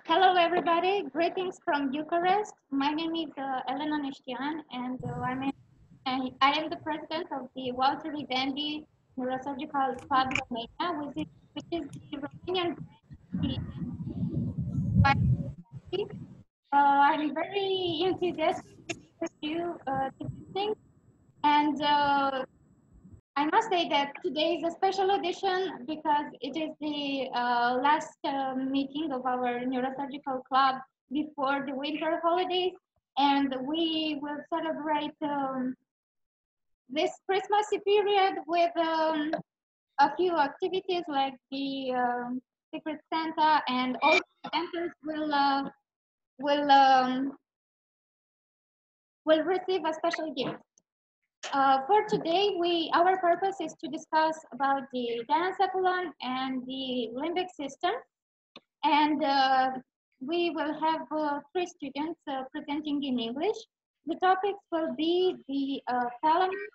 Hello, everybody. Greetings from Bucharest. My name is Elena Neștian, and I am the president of the Walter Dandy Neurosurgical Club Romania, which is the Romanian branch of the ICT. I'm very enthusiastic to be with you this evening, and I must say that today is a special edition because it is the last meeting of our neurosurgical club before the winter holidays, and we will celebrate this Christmassy period with a few activities like the Secret Santa, and all presenters will will receive a special gift. For today, our purpose is to discuss about the Diencephalon and the Limbic system, and we will have three students presenting in English. The topics will be the thalamus,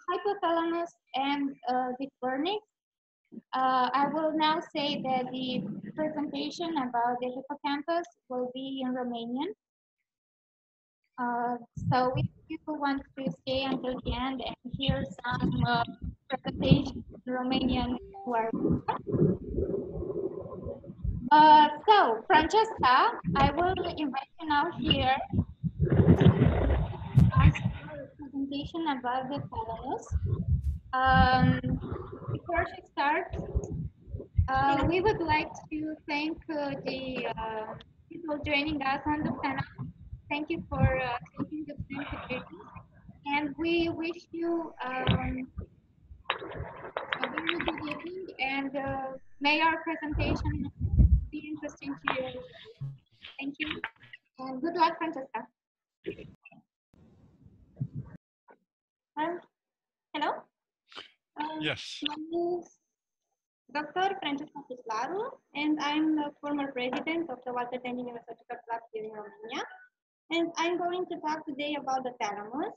hypothalamus, and the vernix. I will now say that the presentation about the hippocampus will be in Romanian. So if you want to stay until the end and hear some presentation in Romanian, you are so Francesca, I will invite you now here as a presentation about the thalamus. Before she starts, we would like to thank the people joining us on the panel. Thank you for taking the time to join us. And we wish you a very good evening, and may our presentation be interesting to you. Thank you, and good luck, Francesca. Hello. Yes. My name is Dr. Francesca Pislaru, and I'm the former president of the Walter Dandy Neurosurgical Club here in Romania. And I'm going to talk today about the thalamus.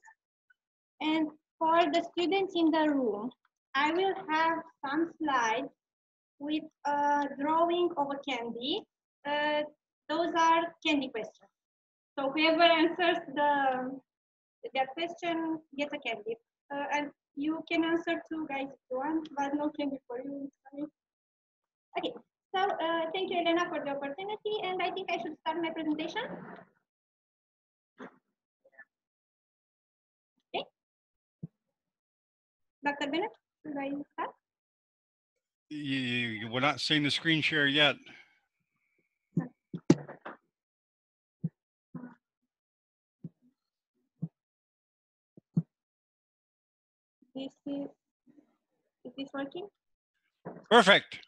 And for the students in the room, I will have some slides with a drawing of a candy. Those are candy questions. So whoever answers that question gets a candy. And you can answer too, guys, if you want, but no candy for you. Sorry. Okay, so thank you, Elena, for the opportunity, and I think I should start my presentation. Okay. Dr. Bennett, should I start? We're not seeing the screen share yet. Is this working? Perfect.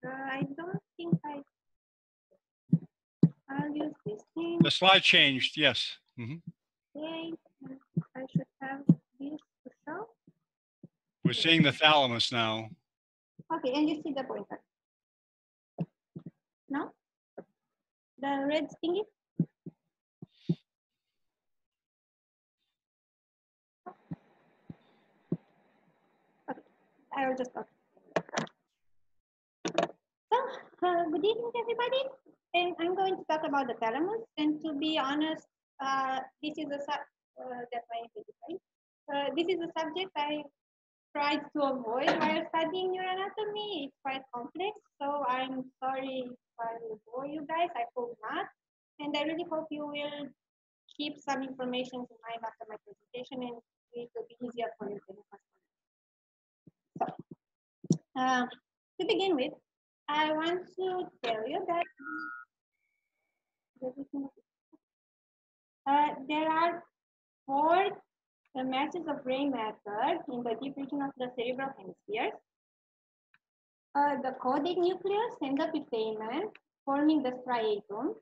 I don't think I'll use this thing. The slide changed, yes. Okay, I should have this to show. We're seeing the thalamus now. Okay, and you see the pointer. No? The red thingy? Okay, I will just talk. So, good evening, everybody. And I'm going to talk about the thalamus. And to be honest, this is a this is a subject I tried to avoid while studying neuroanatomy. It's quite complex, so I'm sorry if I will bore you guys. I hope not. And I really hope you will keep some information in mind after my presentation, and it will be easier for you to understand. So, to begin with, I want to tell you that there are 4 masses of gray matter in the deep region of the cerebral hemispheres. The caudate nucleus and the epithelium forming the striatum,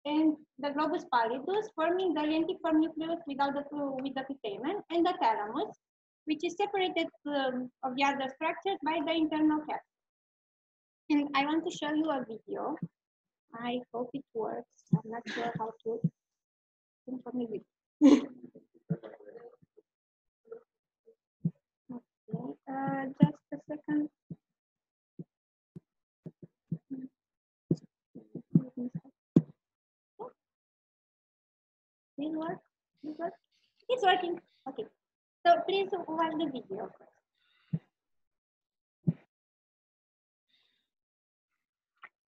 and the globus pallidus forming the lentiform nucleus with the epithelium, and the thalamus, which is separated of the other structures by the internal capsule. And I want to show you a video. I hope it works. I'm not sure how to maybe. Okay, just a second. This work? This work? It's working. Okay. So please watch the video.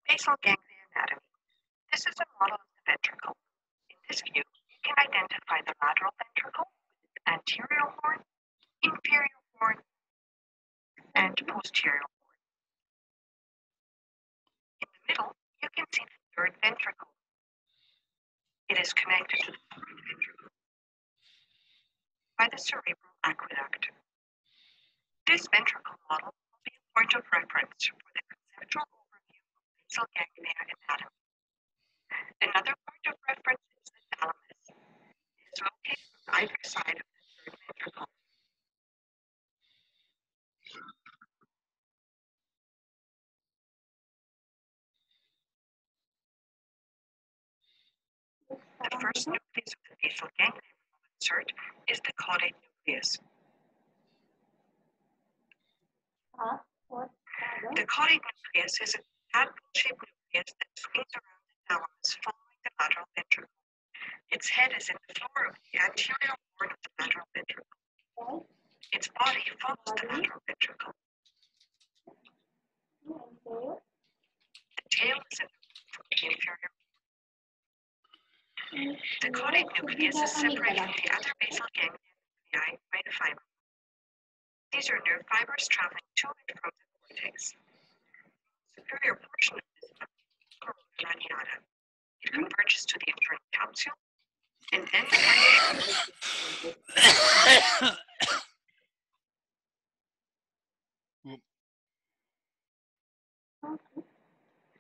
Basal ganglia anatomy. This is a model of the ventricle. In this view, you can identify the lateral ventricle with its anterior horn, inferior horn, and posterior horn. In the middle, you can see the third ventricle. It is connected to the fourth ventricle by the cerebral aqueduct. This ventricle model will be a point of reference for the conceptual overview of basal ganglia anatomy. Another point of reference is the thalamus. It is located on either side of the third ventricle. The first nucleus of the basal ganglia we will insert is the caudate nucleus. The caudate nucleus is a tadpole-shaped nucleus that swings around the thalamus following the lateral ventricle. Its head is in the floor of the anterior horn of the lateral ventricle. Its body follows the lateral ventricle. The tail is in the roof of the inferior horn. The caudate nucleus is separated from the other basal ganglia nuclei by a fiber. These are nerve fibers traveling to and from the cortex. The superior portion of this fiber is corona radiata. It converges to the internal capsule, and then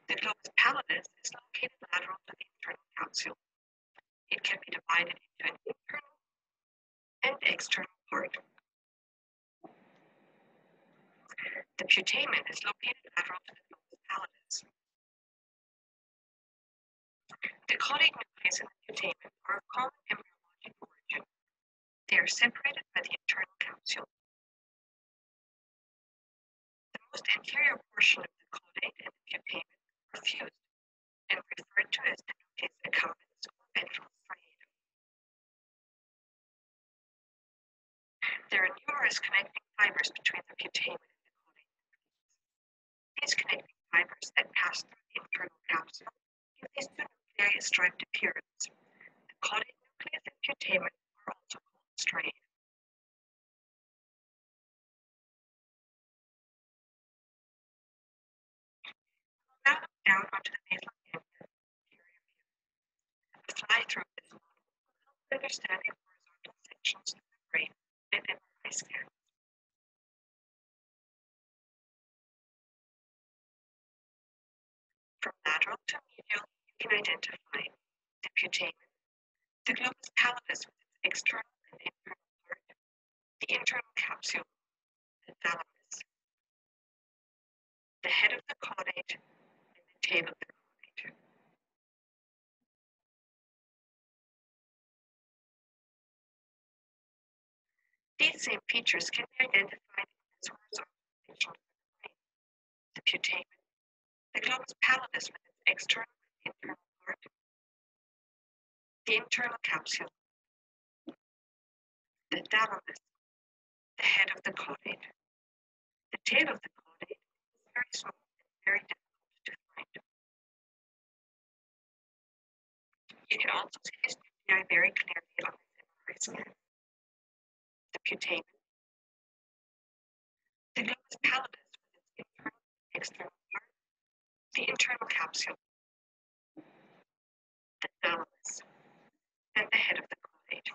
the globus pallidus is located lateral to the internal capsule. It can be divided into an internal and external part. The putamen is located lateral to the globus pallidus. The caudate nucleus and the putamen are of common embryologic origin. They are separated by the internal capsule. The most anterior portion of the caudate and the putamen are fused and referred to as the nucleus accumbens or ventral striatum. There are numerous connecting fibers between the putamen and the caudate nucleus. These connecting fibers that pass through the internal capsule give these two nuclei a striped appearance. The caudate nucleus and putamen are also called striatum. Now look down onto the basal ganglia anterior view. A fly through this model will help understand the horizontal sections of the brain and MRI scan. From lateral to medial, you can identify the putamen, the globus pallidus with its external and internal part, the internal capsule, the thalamus, the head of the caudate, and the tail of the caudate. These same features can be identified in this horizontal section of the brain. The putamen, the globus pallidus with its external and internal part, the internal capsule, the thalamus, the head of the caudate. The tail of the caudate is very small and very difficult to find. You can also see these nuclei very clearly on this MRI scan. The putamen, the globus pallidus with its internal and external part, the internal capsule, the thalamus, and the head of the caudate.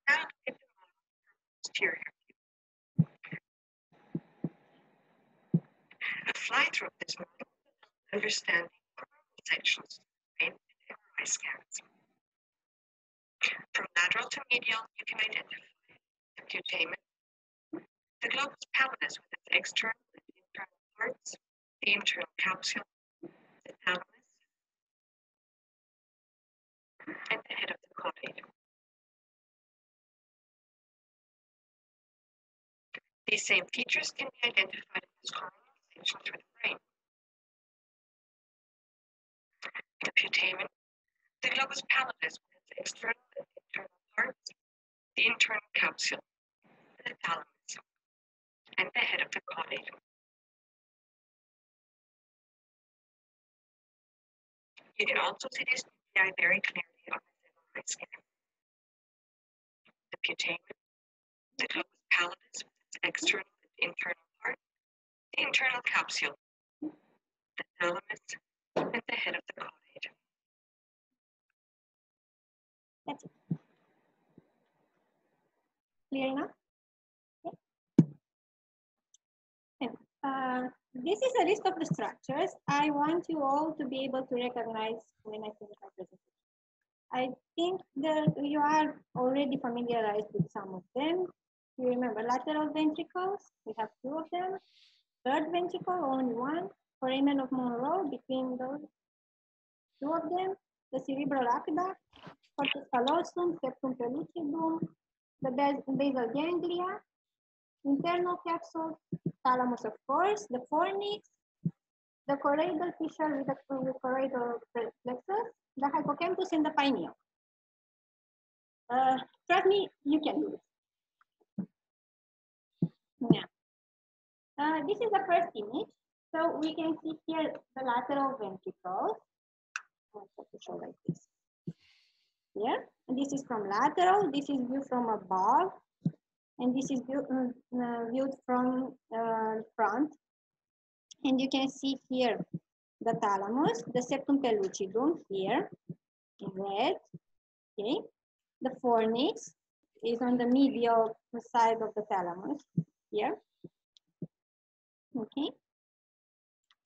Now look at the model from posterior view. A fly-through of this model will help understand the coronal sections of the brain and MRI scans. From lateral to medial, you can identify the putamen, the globus pallidus with its external and internal parts, the internal capsule, the thalamus, and the head of the caudate. These same features can be identified as common extensions through the brain. The putamen, the globus pallidus with its external and internal parts, the internal capsule, the thalamus, and the head of the caudate. You can also see these nuclei very clearly on the MRI scan. The putamen, the globus pallidus with its external and internal part, the internal capsule, the thalamus, and the head of the caudate. That's it. Clear enough? Okay. This is a list of the structures I want you all to be able to recognize when I finish my presentation. I think that you are already familiarized with some of them. You remember lateral ventricles, we have two of them. Third ventricle, only one. Foramen of Monroe, between those two of them. The cerebral aqueduct, corpus callosum, septum pellucidum, the basal ganglia, internal capsule, thalamus, of course, the fornix, the choroidal fissure with the choroidal plexus, the hippocampus, and the pineal. Trust me, you can do it. Now, this is the first image. So we can see here the lateral ventricles. I'll try to show like this. Here, and this is from lateral. This is viewed from above, and this is viewed from front. And you can see here the thalamus, the septum pellucidum here in red. Okay, the fornix is on the medial side of the thalamus here. Okay,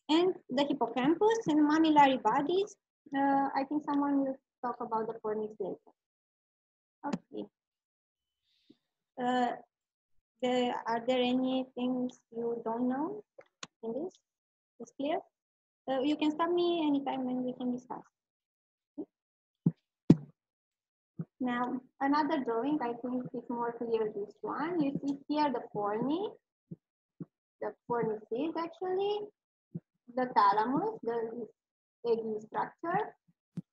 and the hippocampus and mammillary bodies. I think someone will talk about the fornix later. Okay. Are there any things you don't know in this? It's clear? You can stop me anytime and we can discuss. Now, another drawing, I think is more clear, this one. You see here the fornix is actually the thalamus, the eggy structure.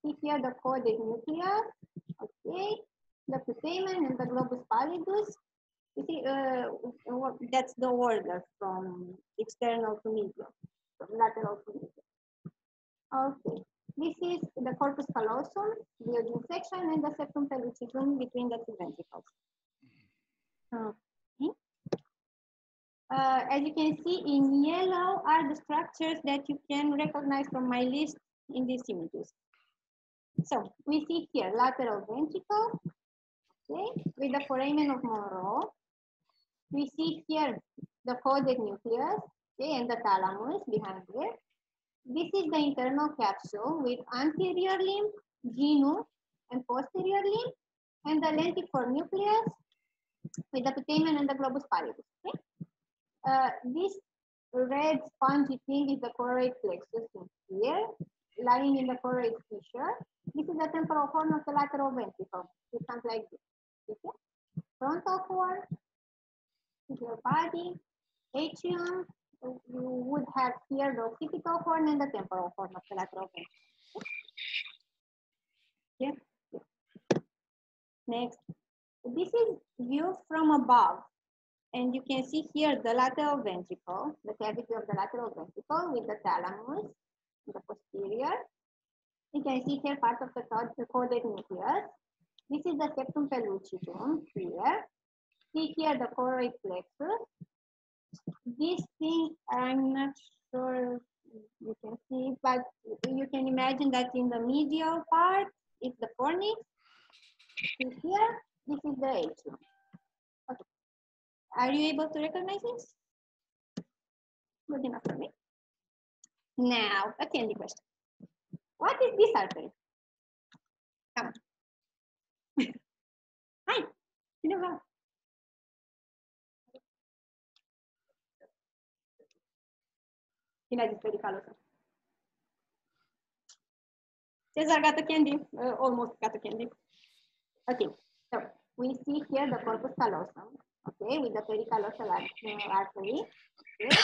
See here the caudate nucleus, okay, the putamen and the globus pallidus. You see, that's the order from external to medial, from lateral to medial. Okay, this is the corpus callosum, the section, and the septum pellucidum between the two ventricles. Okay. As you can see, in yellow are the structures that you can recognize from my list in these images. So we see here lateral ventricle, okay, with the foramen of Monroe. We see here the caudate nucleus, okay, and the thalamus behind there. This is the internal capsule with anterior limb, genome, and posterior limb, and the lentiform nucleus with the putamen and the globus pallidus. Okay? This red spongy thing is the choroid plexus here, lying in the choroid fissure. This is the temporal horn of the lateral ventricle. It comes like this. Okay? Frontal horn, your body, atrium. You would have here the occipital horn and the temporal horn of the lateral ventricle. Okay? Yeah. Next, this is viewed from above. And you can see here the lateral ventricle, the cavity of the lateral ventricle with the thalamus, the posterior. You can see here part of the caudate nucleus. This is the septum pellucidum here. See here the choroid plexus. This thing, I'm not sure you can see, but you can imagine that in the medial part, it's the fornix. See here, this is the atrium. Okay. Are you able to recognize this? Good enough for me. Now, a candy question. What is this artery? Come on. Hi, you know how? Very callous. Cesar got a candy, almost got a candy. Okay, so we see here the corpus callosum, okay, with the pericallosal artery. Okay.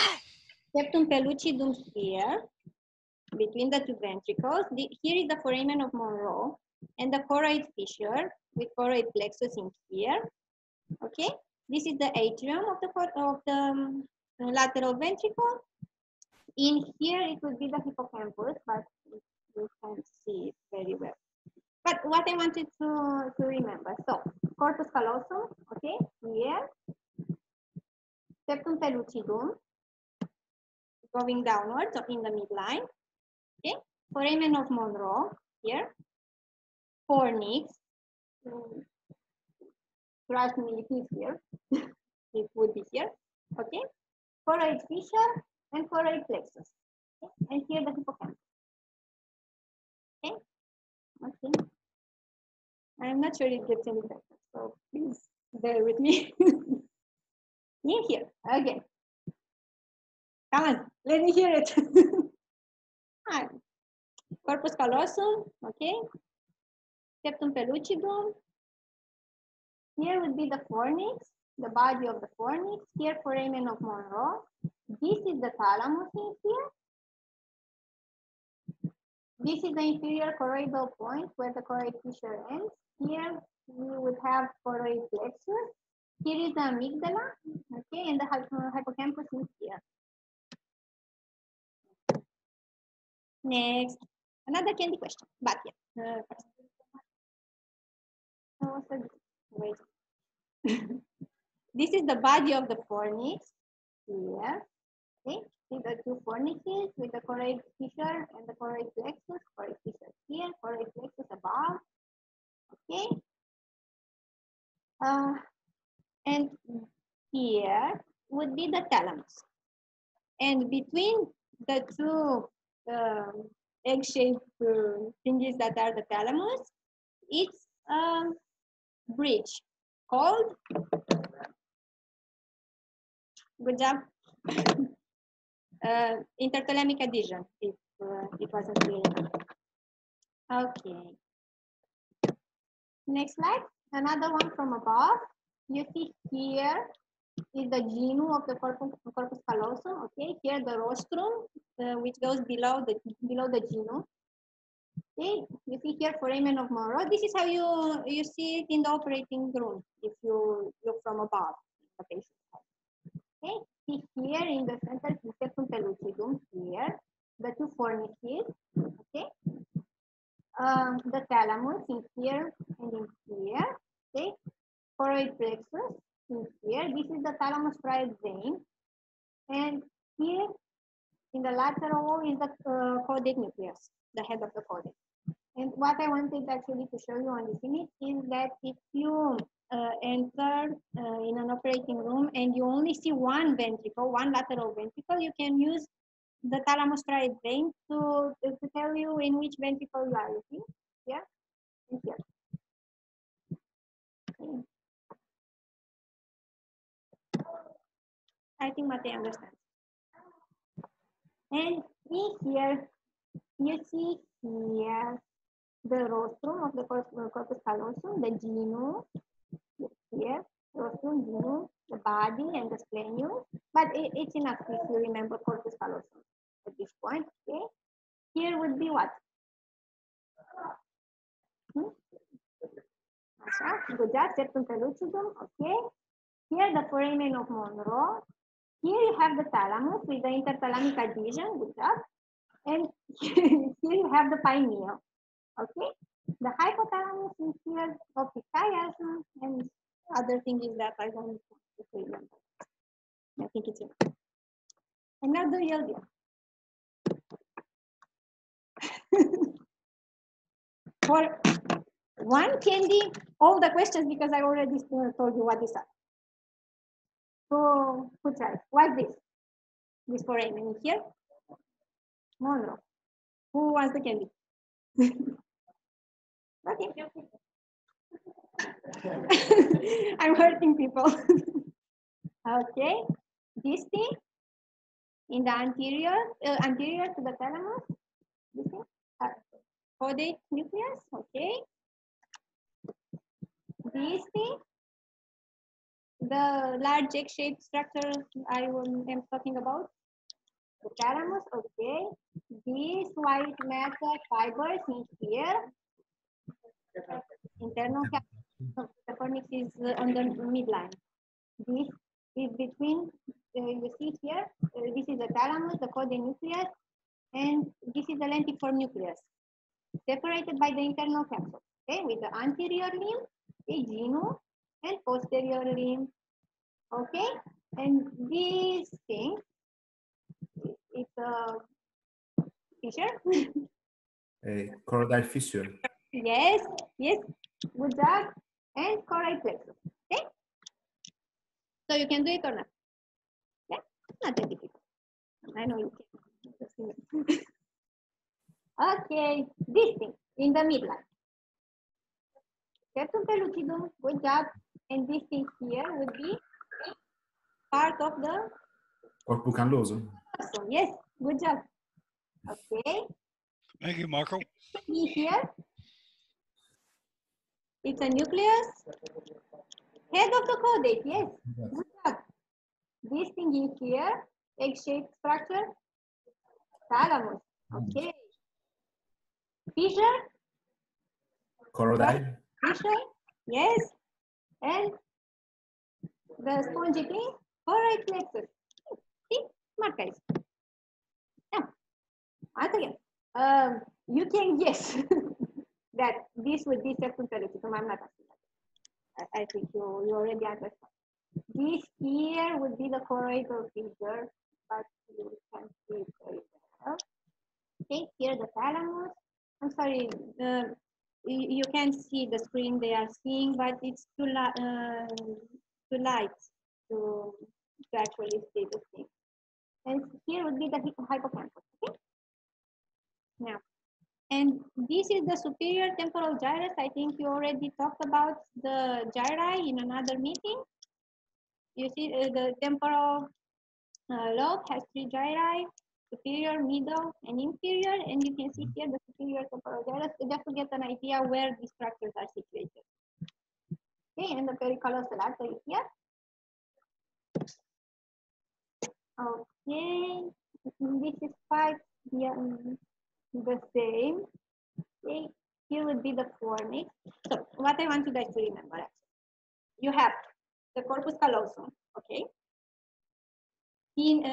Septum pellucidum here, between the two ventricles. Here is the foramen of Monroe and the choroid fissure with choroid plexus in here. Okay, this is the atrium of the lateral ventricle. In here, it would be the hippocampus, but you can't see it very well. But what I wanted to remember, so corpus callosum, okay, here, septum pellucidum, going downwards or in the midline, okay, foramen of Monroe, here, fornix, trust me, it is here, it would be here, okay, choroid fissure and choroid plexus, okay? And here the hippocampus, okay, okay. I'm not sure it gets any better, so please bear with me. In here, again. Come on, let me hear it. Hi. Corpus callosum, okay. Septum pellucidum. Here would be the fornix, the body of the fornix. Here, foramen of Monroe. This is the thalamus in here. This is the inferior choroidal point where the choroid fissure ends. Here we would have choroid plexus. Here is the amygdala, okay, and the hippocampus is here. Next, another candy question, but yeah. Wait. This is the body of the fornix here. Okay, see the two fornixes with the choroid fissure and the choroid plexus. Choroid fissure here, choroid plexus above. Okay. And here would be the thalamus. And between the two egg-shaped thingies that are the thalamus, it's a bridge called, good job, interthalamic adhesion, if it wasn't clear enough. Okay. Next slide, another one from above. You see here is the genome of the corpus callosum. Okay, here the rostrum, which goes below the genome. Okay, you see here foramen of Monroe. This is how you see it in the operating room if you look from above the patient. Okay, see here in the center, the septum pellucidum here, the two fornices. Okay, the thalamus in here and in here. Okay, choroid plexus in here. This is the thalamus striate vein, and here in the lateral wall is the caudate nucleus, the head of the caudate. And what I wanted actually to show you on this image is that if you enter in an operating room and you only see one ventricle, one lateral ventricle, you can use the thalamus striate vein to tell you in which ventricle you are. You see? Here and here. Okay. I think Matei understands. And in here, you see here the rostrum of the corpus callosum, the genome, here, rostrum, genome, the body, and the splenium. But it's enough if you remember corpus callosum at this point. Okay. Here would be what? Good job, septum pellucidum. Okay. Here the foramen of Monroe. Here you have the thalamus with the interthalamic adhesion. Good job. And here you have the pineal. Okay. The hypothalamus is here, optic chiasm, and other thing is that I don't remember. I think it's enough. And now the real deal. For one candy, all the questions because I already told you what is that. So who tries? What's this? This foramen here? Monroe. Who wants the candy? Okay. I'm hurting people. Okay. This thing in the anterior to the thalamus. This thing. caudate nucleus, okay. This thing, the large egg-shaped structure I am talking about, the thalamus, okay. These white matter fibers in here, internal capsule. The fornix is on the midline. This is between, you see here, this is the thalamus, the caudate nucleus, and this is the lentiform nucleus, separated by the internal capsule, okay, with the anterior limb, a genome, and posterior limb, okay. And this thing, it's a fissure. A choroidal fissure. Yes, yes, good job. And choroid plexus, okay. So you can do it or not? Yeah, not that difficult. I know you can. Okay, this thing in the midline. Septum pellucidum, good job. And this thing here would be part of the Corpus Callosum. awesome. Yes, good job. Okay, Thank you, Marco. see here. It's a nucleus. Head of the caudate, yes. Good job. This thing in here, egg-shaped structure, thalamus. Okay. Fissure, Choroidal. fissure, yes. And the spongy thing, choroid plexus. See, smart guys. Now, once again, you can guess that this would be septum pellucidum. I'm not asking that. I think you already understand. This here would be the choroidal fissure, but you can see it very well. Okay, here the thalamus. I'm sorry, you can see the screen they are seeing, but it's too light to actually see the thing. And here would be the hippocampus. Okay. Now, and this is the superior temporal gyrus. I think you already talked about the gyri in another meeting. You see the temporal lobe has 3 gyri, superior, middle, and inferior. And you can see here the superior temporal gyrus, just to get an idea where these structures are situated. Okay, and the pericallosal artery here. Okay, this is quite the same. Okay, here would be the fornix. So what I want you guys to remember, actually, you have the corpus callosum, okay. In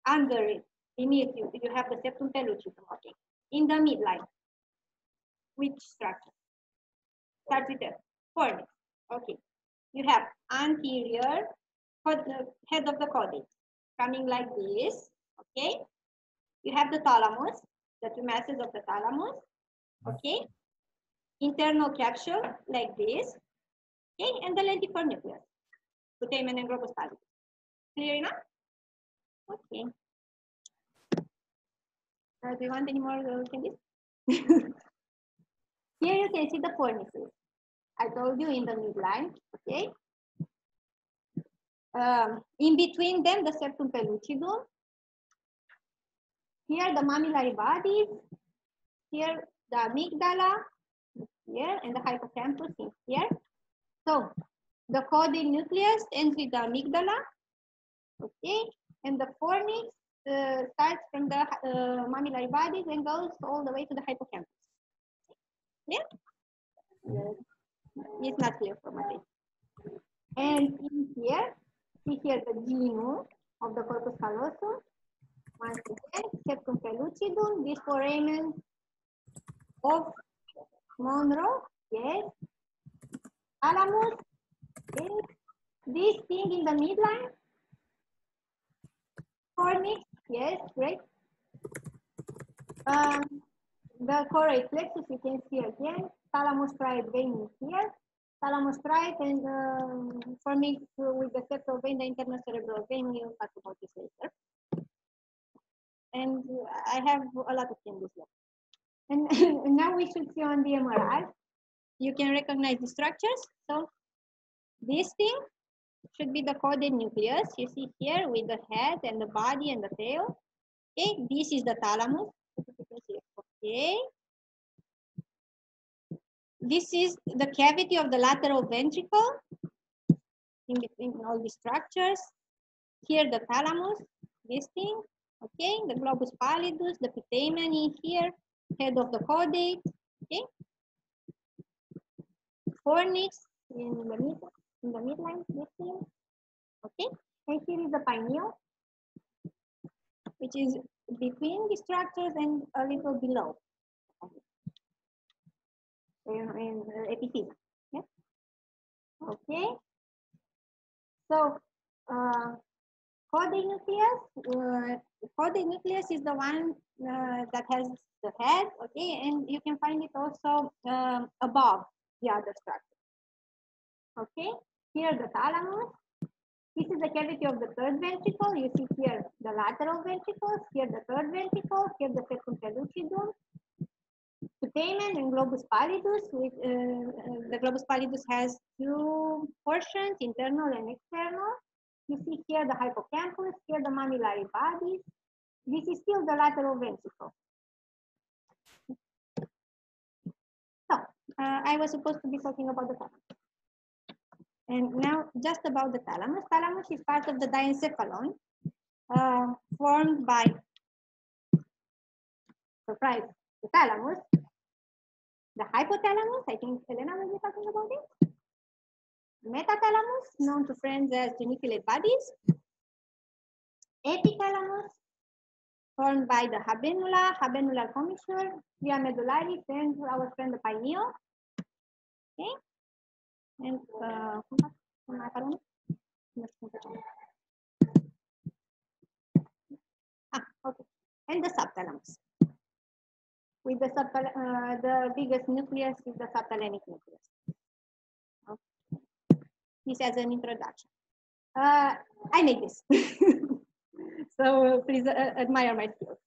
under it, immediately you have the septum pellucidum, okay. In the midline, which structure? Start with the fornix, okay. You have anterior head of the caudate coming like this, okay. You have the thalamus, the 2 masses of the thalamus, okay. Internal capsule like this, okay, and the lentiform nucleus, putamen and globus pallidus. Clear enough? Okay. Do you want any more candies? Here you can see the fornices. I told you in the midline, okay. In between them, the septum pellucidum. Here, the mammillary bodies. Here, the amygdala. Here, and the hippocampus in here. So, the caudate nucleus ends with the amygdala. Okay, and the fornix starts from the mammillary bodies and goes all the way to the hippocampus. Yeah? It's not clear for my face. And in here, see here the genome of the corpus callosum. Once again, septum pellucidum, this foramen of Monroe, yes. Thalamus, yes. This thing in the midline. Fornix, yes, great. The choroid plexus, you can see again. Thalamus striate vein here. Thalamus striate and fornix with the septal vein, the internal cerebral vein. We'll talk about this later. And I have a lot of things left. And now we should see on the MRI. You can recognize the structures. So this thing should be the caudate nucleus. You see here with the head and the body and the tail. Okay, this is the thalamus. Okay, This is the cavity of the lateral ventricle in between all these structures. Here the thalamus, this thing, okay, the globus pallidus, the putamen in here, head of the caudate, okay. Fornix in the midline, this thing, okay. And here is the pineal, which is between the structures and a little below. In epiphyseal. Yeah. Okay. So caudate nucleus is the one that has the head. Okay, and you can find it also above the other structure. Okay. Here the thalamus. This is the cavity of the third ventricle. You see here the lateral ventricles. Here the third ventricle. Here the circumpelucidum. Putamen and globus pallidus. With, the globus pallidus has two portions, internal and external. You see here the hippocampus, here the mammillary bodies. This is still the lateral ventricle. So, I was supposed to be talking about the thalamus. And now, just about the thalamus. Thalamus is part of the diencephalon, formed by, surprise, the thalamus, the hypothalamus, I think Elena will be talking about it. Metathalamus, known to friends as geniculate bodies. Epithalamus, formed by the habenula, habenular commissure, via medullaris, and our friend the pineal. Okay. And okay. And the subthalamus. With the biggest nucleus is the subthalamic nucleus. Okay. This as an introduction. I made this. So please admire my skills.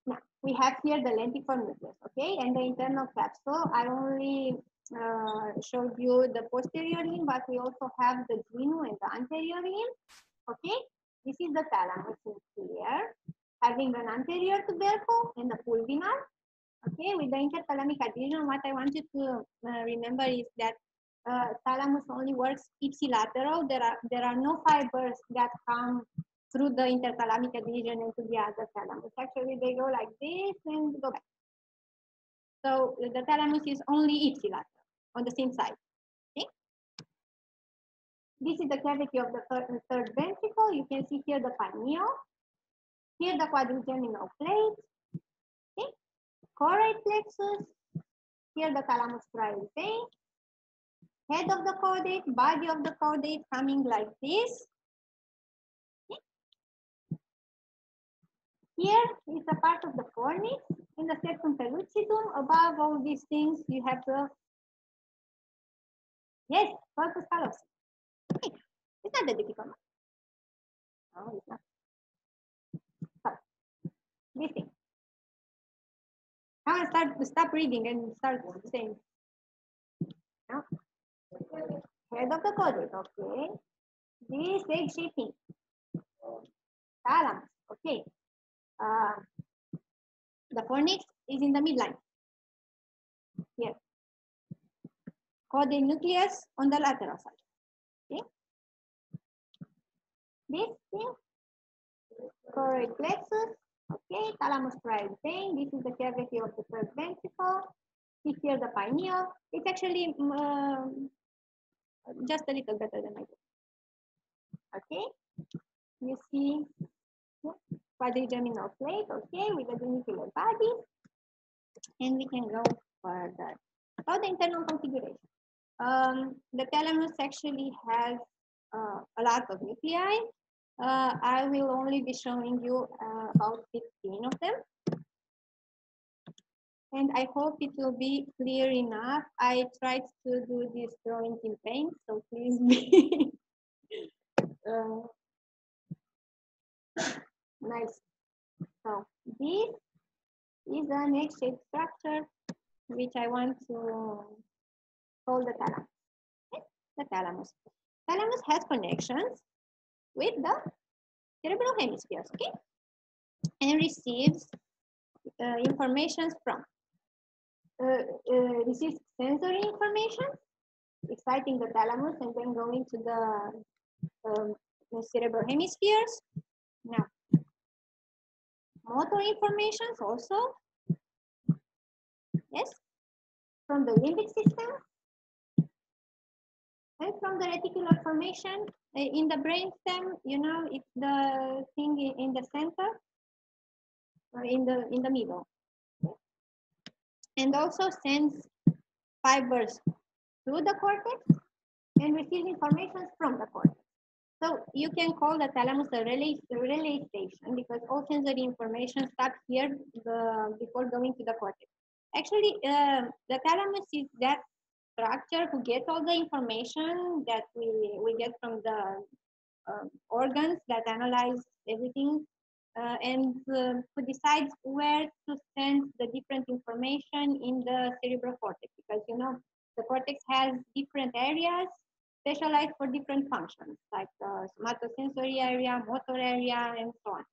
Now, we have here the lentiform nucleus, okay, and the internal capsule. I only showed you the posterior limb, but we also have the genome and the anterior limb, okay. This is the thalamus here, having an anterior tubercle and the pulvinar, okay. With the interthalamic adhesion, what I want you to remember is that thalamus only works ipsilateral. There are no fibers that come through the interthalamic adhesion into the other thalamus. Actually, they go like this and go back. So the thalamus is only ipsilateral on the same side. Okay. This is the cavity of the third ventricle. You can see here the pineal. Here the quadrigeminal plate. Okay. Choroid plexus. Here the thalamus striatal vein. Head of the caudate, body of the caudate coming like this. Okay. Here is a part of the fornix. In the circumpelucidum, above all these things, you have the, yes, Corpus Callosum. Okay. It's not that difficult. No, it's not. So, this thing. I want to stop reading and start saying. No. Head of the caudate, okay. This egg-shaped thing. Thalamus, okay. The fornix is in the midline. Here. Caudate nucleus on the lateral side. Okay. This thing, choroid plexus. Okay, thalamus striatal vein. This is the cavity of the third ventricle. See here the pineal. It's actually just a little better than I did. Okay. You see quadrigeminal plate, okay, with the geniculate body. And we can go further. About the internal configuration. The thalamus actually has a lot of nuclei. I will only be showing you about 15 of them. And I hope it will be clear enough. I tried to do these drawings in paint, so please be nice. So this is an egg-shaped structure which I want to call the thalamus. Okay? The thalamus. Thalamus has connections with the cerebral hemispheres, okay? And receives information from receives sensory information, exciting the thalamus and then going to the cerebral hemispheres. Now, motor informations also, yes, from the limbic system and from the reticular formation in the brainstem. You know, it's the thing in the center, or in the middle, and also sends fibers through the cortex and receives information from the cortex. So you can call the thalamus a relay station because all sensory information stops here before going to the cortex. Actually, the thalamus is that structure who gets all the information that we get from the organs that analyze everything and who decides where to send the different information in the cerebral cortex, because you know the cortex has different areas specialized for different functions, like somatosensory area, motor area, and so on.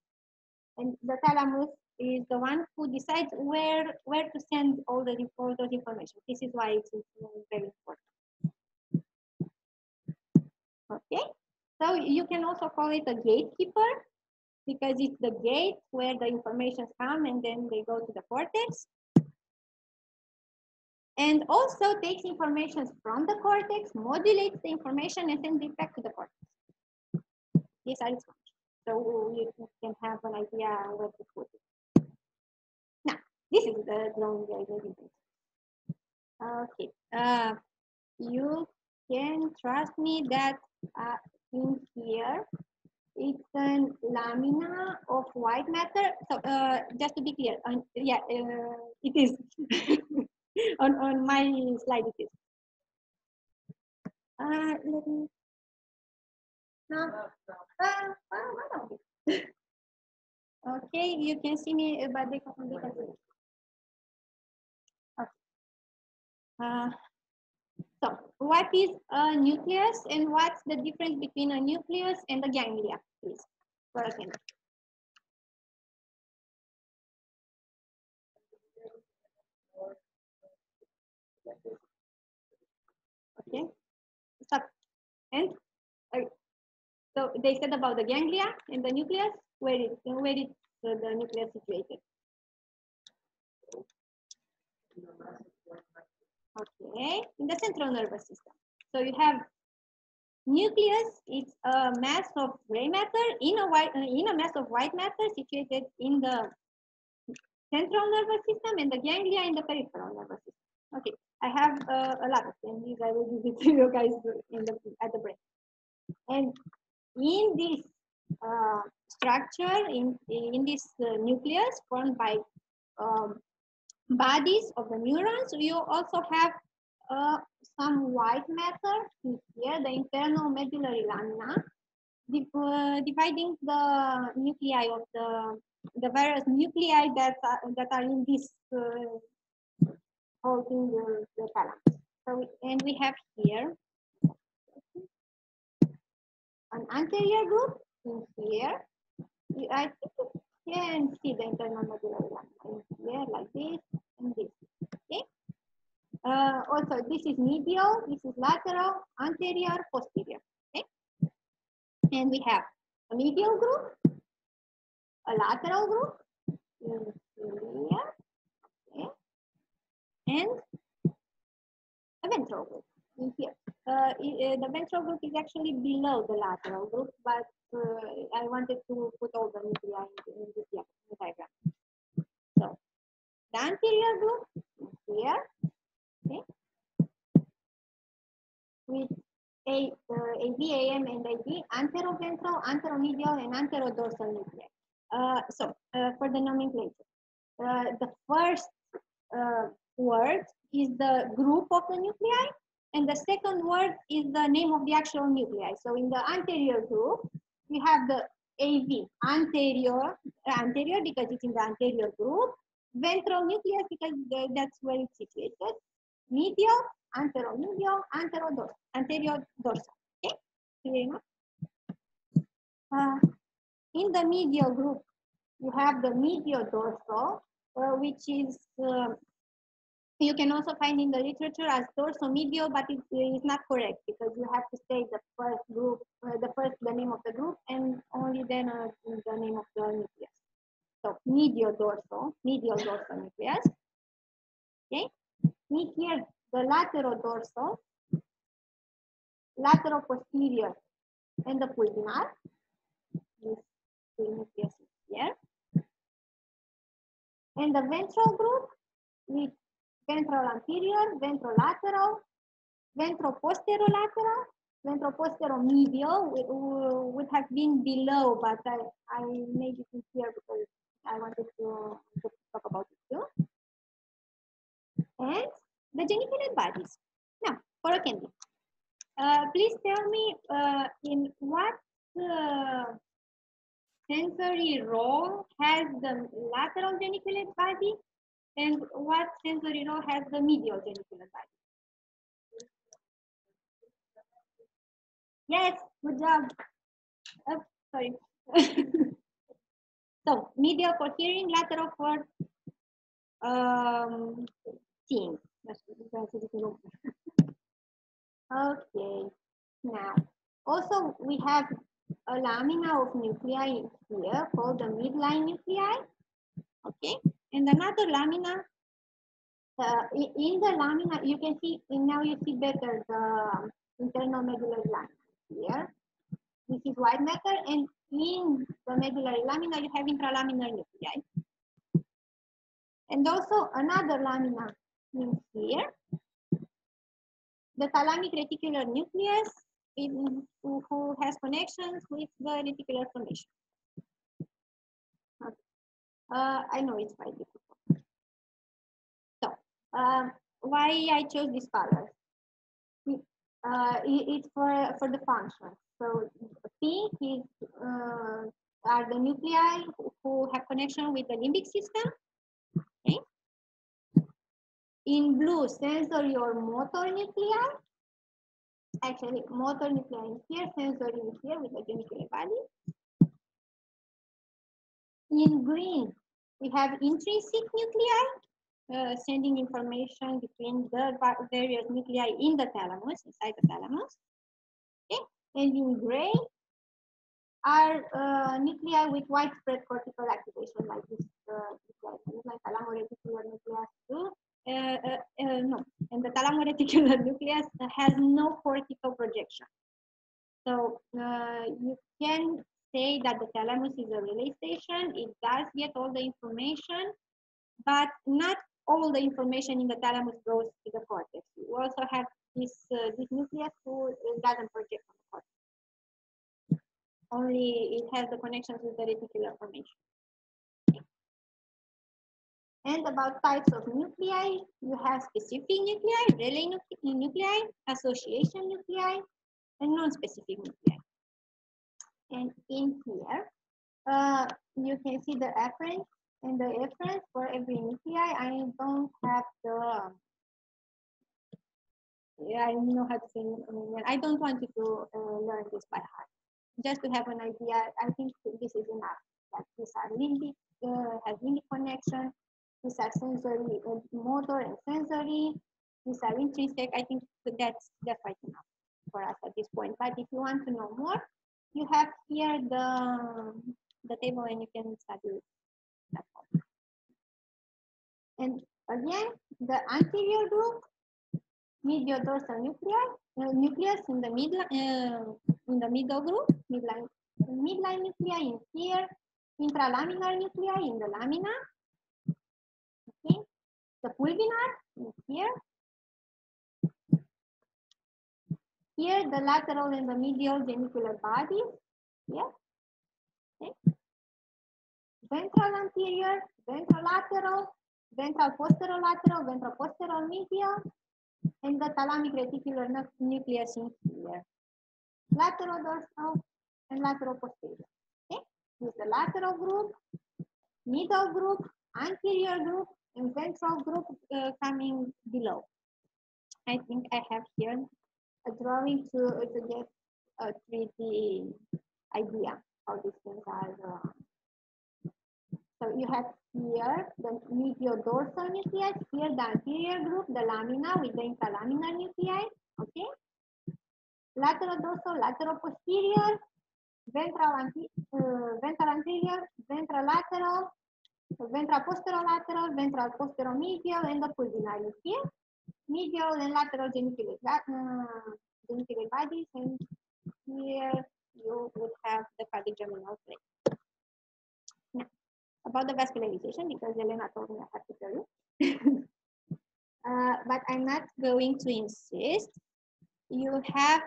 And the thalamus is the one who decides where to send all those information. This is why it's very important. Okay, so you can also call it a gatekeeper because it's the gate where the information come and then they go to the cortex. And also takes information from the cortex, modulates the information, and sends it back to the cortex. These are its functions. So you can have an idea where to put it. Now, this is the drawing the okay. You can trust me that in here, it's a lamina of white matter. So just to be clear, yeah, it is. on my slide it is. Let me. No. Okay, you can see me, but they can see me. Okay. So, what is a nucleus and what's the difference between a nucleus and a ganglia, please, for a second. Okay, stop. And so they said about the ganglia and the nucleus. Where is the nucleus situated? Okay, in the central nervous system. So you have nucleus. It's a mass of gray matter in a mass of white matter situated in the central nervous system, and the ganglia in the peripheral nervous system. Okay, I have a lot of them. These I will give it to you guys at the break. And in this structure, in this nucleus formed by bodies of the neurons, you also have some white matter here, the internal medullary lamina, dividing the nuclei of the various nuclei that are in this holding the thalamus. So, and we have here an anterior group in here. I think you can see the internal medullary lamina in here, like this and this. Okay. Also, this is medial, this is lateral, anterior, posterior. Okay. And we have a medial group, a lateral group in here, okay, and a ventral group in here. The ventral group is actually below the lateral group, but I wanted to put all the nuclei in this diagram. So the anterior group is here, okay, with AV, AM, and AD, anteroventral, anteromedial, and anterodorsal nuclei. So for the nomenclature, the first word is the group of the nuclei, and the second word is the name of the actual nuclei. So in the anterior group, we have the AV, anterior because it's in the anterior group, ventral nucleus because that's where it's situated, medial, anteromedial, anterior dorsal. Okay, clear enough? In the medial group, you have the medial dorsal, which is You can also find in the literature as dorsomedial, but it's not correct because you have to say the first group, the name of the group, and only then the name of the nucleus. So medial dorsal nucleus. Okay. Here the lateral dorsal, lateral posterior, and the pulvinar. This nucleus is here. And the ventral group with ventral anterior, ventral lateral, ventral posterolateral, ventral posteromedial would have been below, but I made it in here because I wanted to talk about it too. And the geniculate bodies. Now, for a candy. Please tell me in what sensory role has the lateral geniculate body and what sensory role has the medial geniculate body? Yes, good job. Oh, sorry. So, medial for hearing, lateral for seeing. Okay, now, also we have a lamina of nuclei here called the midline nuclei. Okay, and another lamina. In the lamina, you can see, and now you see better the internal medullary lamina here. This is white matter, and in the medullary lamina, you have intralaminar nuclei. And also another lamina in here, the thalamic reticular nucleus, who has connections with the reticular formation. Okay. I know it's quite difficult. So, why I chose this color? It's for the function. So pink is are the nuclei who have connection with the limbic system. Okay. In blue, sensory or motor nuclei. Actually, motor nuclei in here, sensory in here with the geniculate body. In green, we have intrinsic nuclei, sending information between the various nuclei in the thalamus, inside the thalamus. Okay. And in gray are nuclei with widespread cortical activation, like this nuclei, thalamoreticular nucleus too. No, and the thalamoreticular nucleus has no cortical projection. So you can say that the thalamus is a relay station. It does get all the information, but not all the information in the thalamus goes to the cortex. You also have this nucleus who doesn't project on the cortex. Only it has the connections with the reticular formation. And about types of nuclei, you have specific nuclei, relay nuclei, association nuclei, and non-specific nuclei. And in here, you can see the afferent and the efferent for every nuclei. I don't have the, I don't know how to say it. I don't want you to learn this by heart. Just to have an idea, I think this is enough. That these are limbic, has limbic connection. These are sensory, motor and sensory. These are intrinsic. I think that's quite enough for us at this point. But if you want to know more, you have here the table and you can study it. And again, the anterior group, medial dorsal nucleus in the middle group, midline nuclei in here, intralaminar nuclei in the lamina. Okay, the pulvinar in here. Here, the lateral and the medial genicular bodies. Here. Okay. Ventral anterior, ventral lateral, ventral posterolateral, ventral posteromedial, and the thalamic reticular nucleus in here. Lateral dorsal and lateral posterior. Okay, this is the lateral group, middle group, anterior group, and ventral group coming below. I think I have here a drawing to get a 3D idea how these things are So you have here the mediodorsal nucleus, here the anterior group, the lamina with the interlaminar nuclei, okay? Lateral dorsal, lateral posterior, ventral anterior, ventral lateral, ventral posterolateral, ventral posteromedial, and the pulmonary here. Medial and lateral geniculate bodies, and here you would have the cardiogenital plate. Now, about the vascularization, because Elena told me I have to tell you. But I'm not going to insist. You have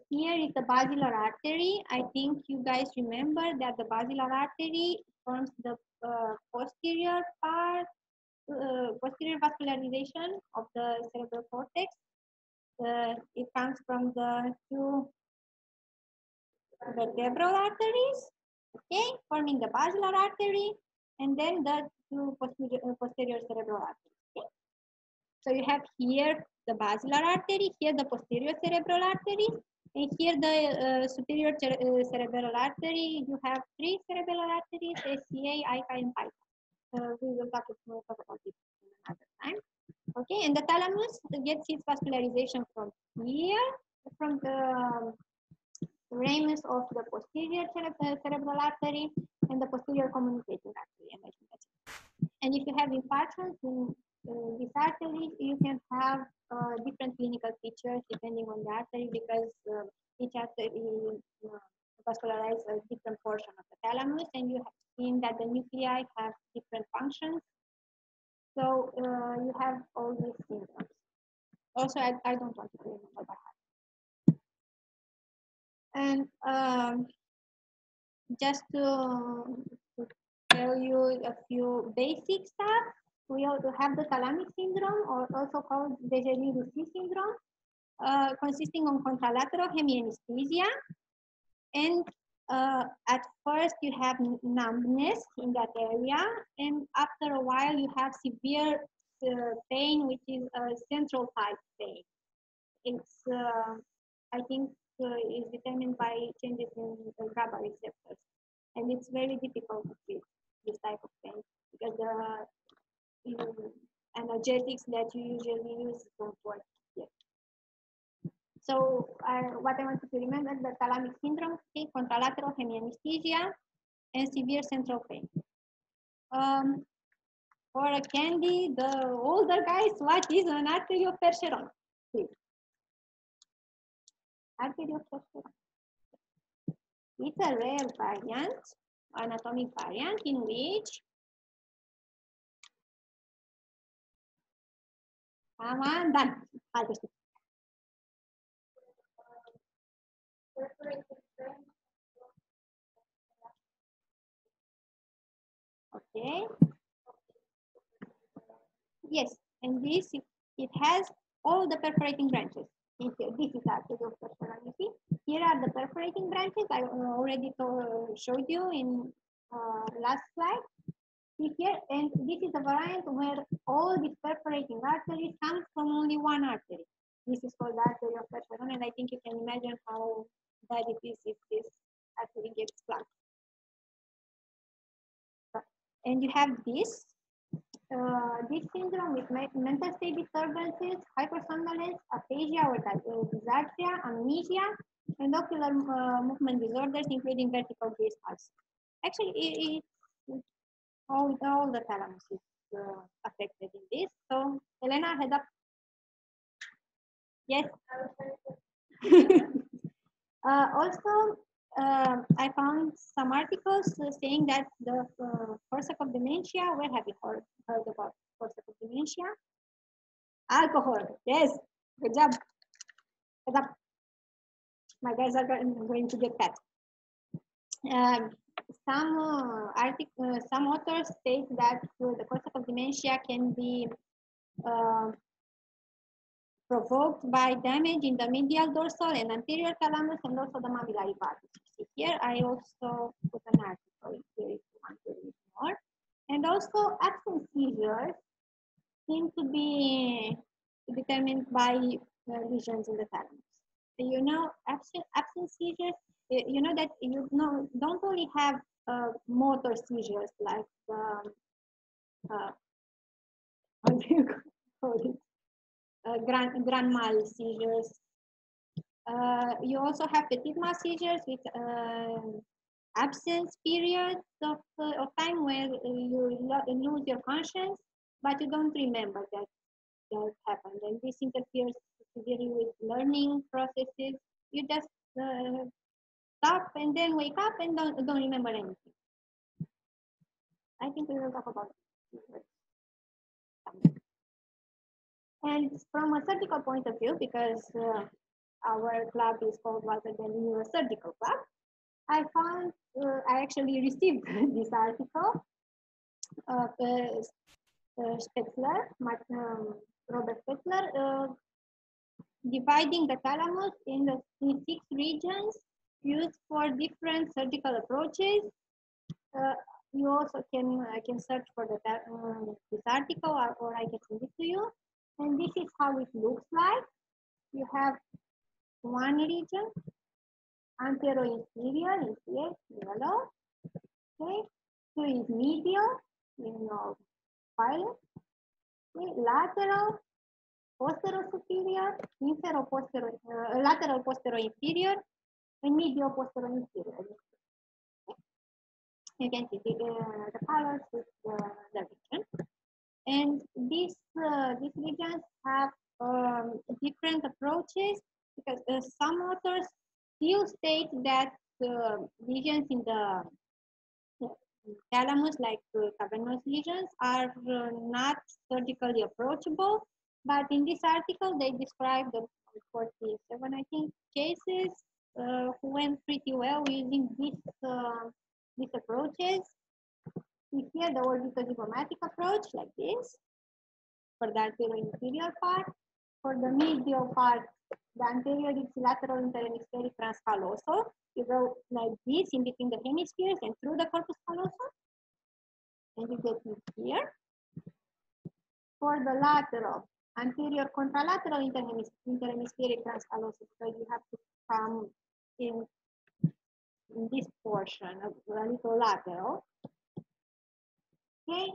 here is the basilar artery. I think you guys remember that the basilar artery forms the posterior part, posterior vascularization of the cerebral cortex. It comes from the two vertebral arteries, okay, forming the basilar artery, and then the two posterior cerebral arteries. Okay? So you have here the basilar artery, here the posterior cerebral artery, and here the superior cerebral artery. You have three cerebral arteries: SCA, ICA, and PICA. We will talk about it another time. Okay, and the thalamus gets its vascularization from here, from the ramus of the posterior cerebral artery and the posterior communicating artery. And I think that's it. And if you have infarctions in these arteries, you can have different clinical features depending on the artery, because each artery vascularizes a different portion of the thalamus, and you have seen that the nuclei have different functions. So you have all these symptoms. Also, I don't want to remember by heart. And just to tell you a few basic stuff, we also have the thalamic syndrome, or also called Dejery-Roussy syndrome, consisting of contralateral hemianesthesia. And at first you have numbness in that area, and after a while you have severe pain, which is a central type pain. It's, I think, is determined by changes in the GABA receptors. And it's very difficult to treat this type of pain, because the analgesics that you usually use don't work yet. So what I want you to remember, the thalamic syndrome, okay, contralateral hemianesthesia, and severe central pain. For a candy, the older guys, what is an artery of Percheron? Please. Artery of Percheron. It's a rare variant, anatomic variant, in which, come on, done. Okay. Yes, and this, it has all the perforating branches. This is artery of Percheron. You see, here are the perforating branches. I already showed you in last slide. See here, and this is a variant where all these perforating arteries come from only one artery. This is called the artery of Percheron, and I think you can imagine how bad it is if this artery gets plugged. And you have this syndrome with mental state disturbances, hypersomnolence, aphasia or dysarthria, amnesia, and ocular movement disorders, including vertical gaze pulse. Actually, all the thalamus is affected in this. So, Elena, head up. Yes. Also, I found some articles saying that the Korsakoff dementia, where have you heard about Korsakoff dementia? Alcohol, yes, good job. Good job. My guys are going to get fat. Some authors state that the Korsakoff dementia can be provoked by damage in the medial dorsal and anterior thalamus, and also the mammillary body. See here, I also put an article here if you want to read more. And also, absent seizures seem to be determined by lesions in the thalamus. So, you know, absent seizures, you know that don't only have motor seizures like how do you call it? Grand mal seizures. You also have petit mal seizures with absence periods of time where you lose your conscience, but you don't remember that happened. And this interferes severely with learning processes. You just stop and then wake up and don't remember anything. I think we will talk about it. And from a surgical point of view, because our club is called Walter the Neurosurgical Club, I found, I actually received this article of Spetzler, Robert Spetzler, dividing the thalamus in 6 regions used for different surgical approaches. You also can search for this article, or I can send it to you. And this is how it looks like. You have one region, antero-inferior, is here, yellow. Okay, 2 is medial, in violet. Okay, lateral, posterior-superior, infero-posterior, lateral posterior-inferior, and medial-posterior-inferior. Okay. You can see the colors with the region. And these regions have different approaches, because some authors still state that lesions in the thalamus, like cavernous lesions, are not surgically approachable. But in this article, they describe the 47, I think, cases who went pretty well using these approaches. Here, the orbitozygomatic approach, like this, for the anterior-inferior part. For the medial part, the anterior ipsilateral interhemispheric transcallosal. You go like this in between the hemispheres and through the corpus callosum, and you get it here. For the lateral, anterior contralateral interhemispheric transcallosal, so you have to come in this portion of the little lateral. Okay,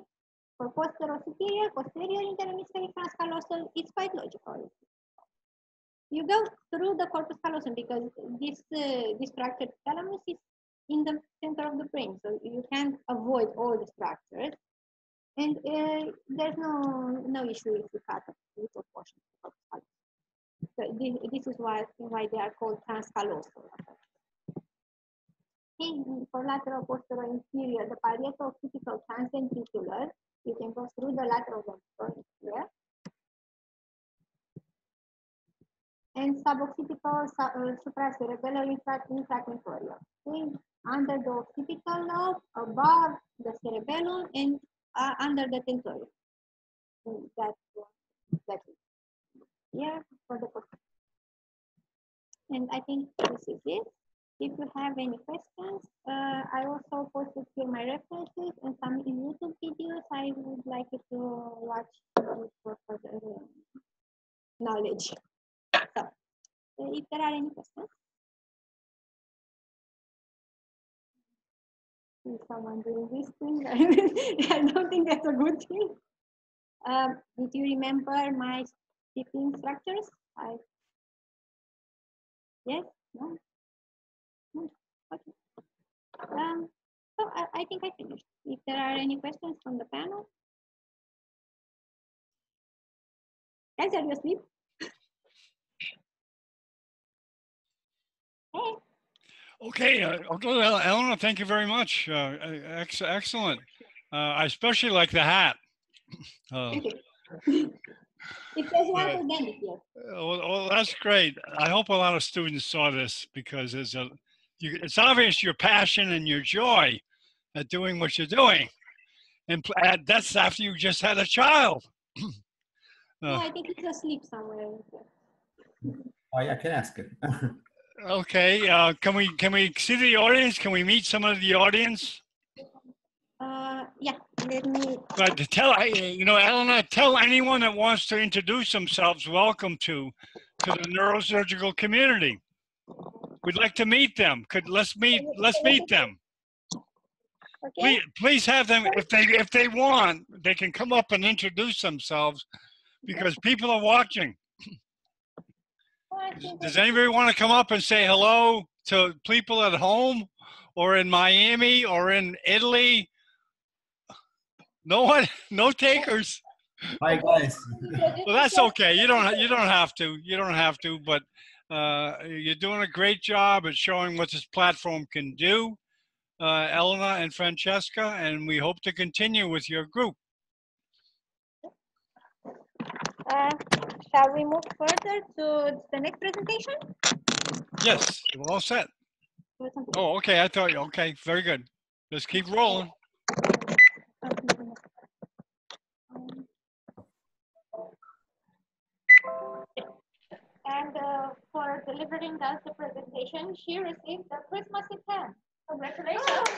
for posterior-superior, posterior interhemispheric transcallosal, it's quite logical. You go through the corpus callosum because this structure, thalamus, is in the center of the brain, so you can't avoid all the structures. And there's no issue if you cut a little portion of the corpus callosum. So this is why they are called transcallosal. For lateral posterior inferior, the parieto-occipital transventricular, you can go through the lateral ventricle here. And suboccipital supracerebellar infratentorial. Okay. Under the occipital lobe, above the cerebellum, and under the tentorium. That's it. Here for the posterior. And I think this is it. If you have any questions, I also posted here my references and some YouTube videos I would like you to watch for further knowledge. So, if there are any questions. See someone doing this thing. I don't think that's a good thing. Did you remember my speaking structures? Yes? No? Okay. So I think I finished. If there are any questions from the panel. Guys, are you asleep? Hey. Okay, well, Eleanor, thank you very much. Excellent. I especially like the hat. Thank you. It says Walter Denny here. Well, that's great. I hope a lot of students saw this because it's obvious your passion and your joy at doing what you're doing. And that's after you just had a child. No, I think he's asleep somewhere. I can ask it. Okay, can we see the audience? Can we meet some of the audience? Yeah, let me. But to tell, Eleanor, tell anyone that wants to introduce themselves, welcome to the neurosurgical community. We'd like to meet them. Let's meet them. Okay. Please have them, if they want, they can come up and introduce themselves because people are watching. Does anybody want to come up and say hello to people at home or in Miami or in Italy? No one, no takers. Hi guys. Well, that's okay. You don't have to. You don't have to. But you're doing a great job at showing what this platform can do, Elena and Francesca, and we hope to continue with your group. Shall we move further to the next presentation? Yes, we're all set. Oh, okay. I thought, okay, very good. Let's keep rolling. And for delivering us the presentation, she received the Christmas pen. Congratulations.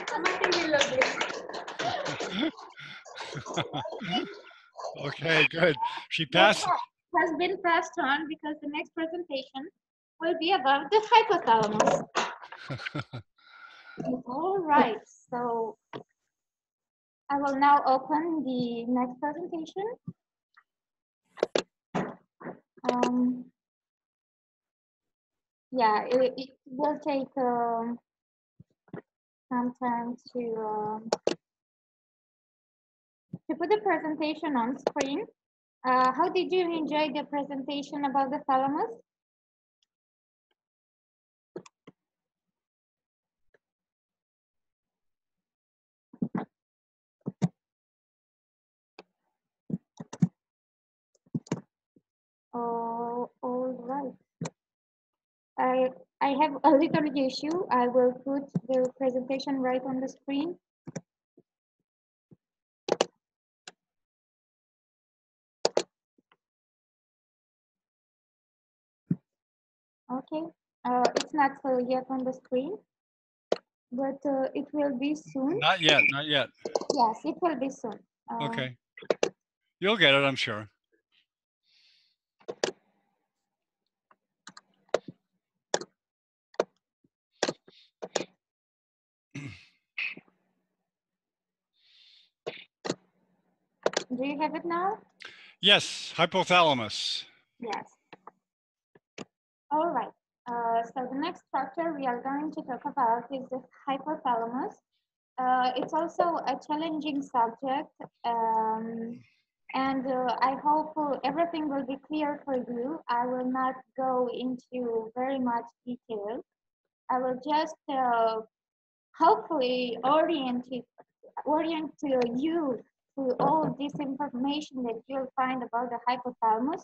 Okay, good. She passed. Has been passed on because the next presentation will be about the hypothalamus. All right, so I will now open the next presentation. Yeah, it will take some time to put the presentation on screen. How did you enjoy the presentation about the thalamus? Oh, all right. I have a little issue. I will put the presentation right on the screen. Okay, it's not yet on the screen, but it will be soon. Not yet, not yet. Yes, it will be soon. Okay. You'll get it, I'm sure. Do you have it now? Yes, hypothalamus. Yes. All right. So the next structure we are going to talk about is the hypothalamus. It's also a challenging subject, and I hope everything will be clear for you. I will not go into very much detail. I will just hopefully orient you to all this information that you'll find about the hypothalamus.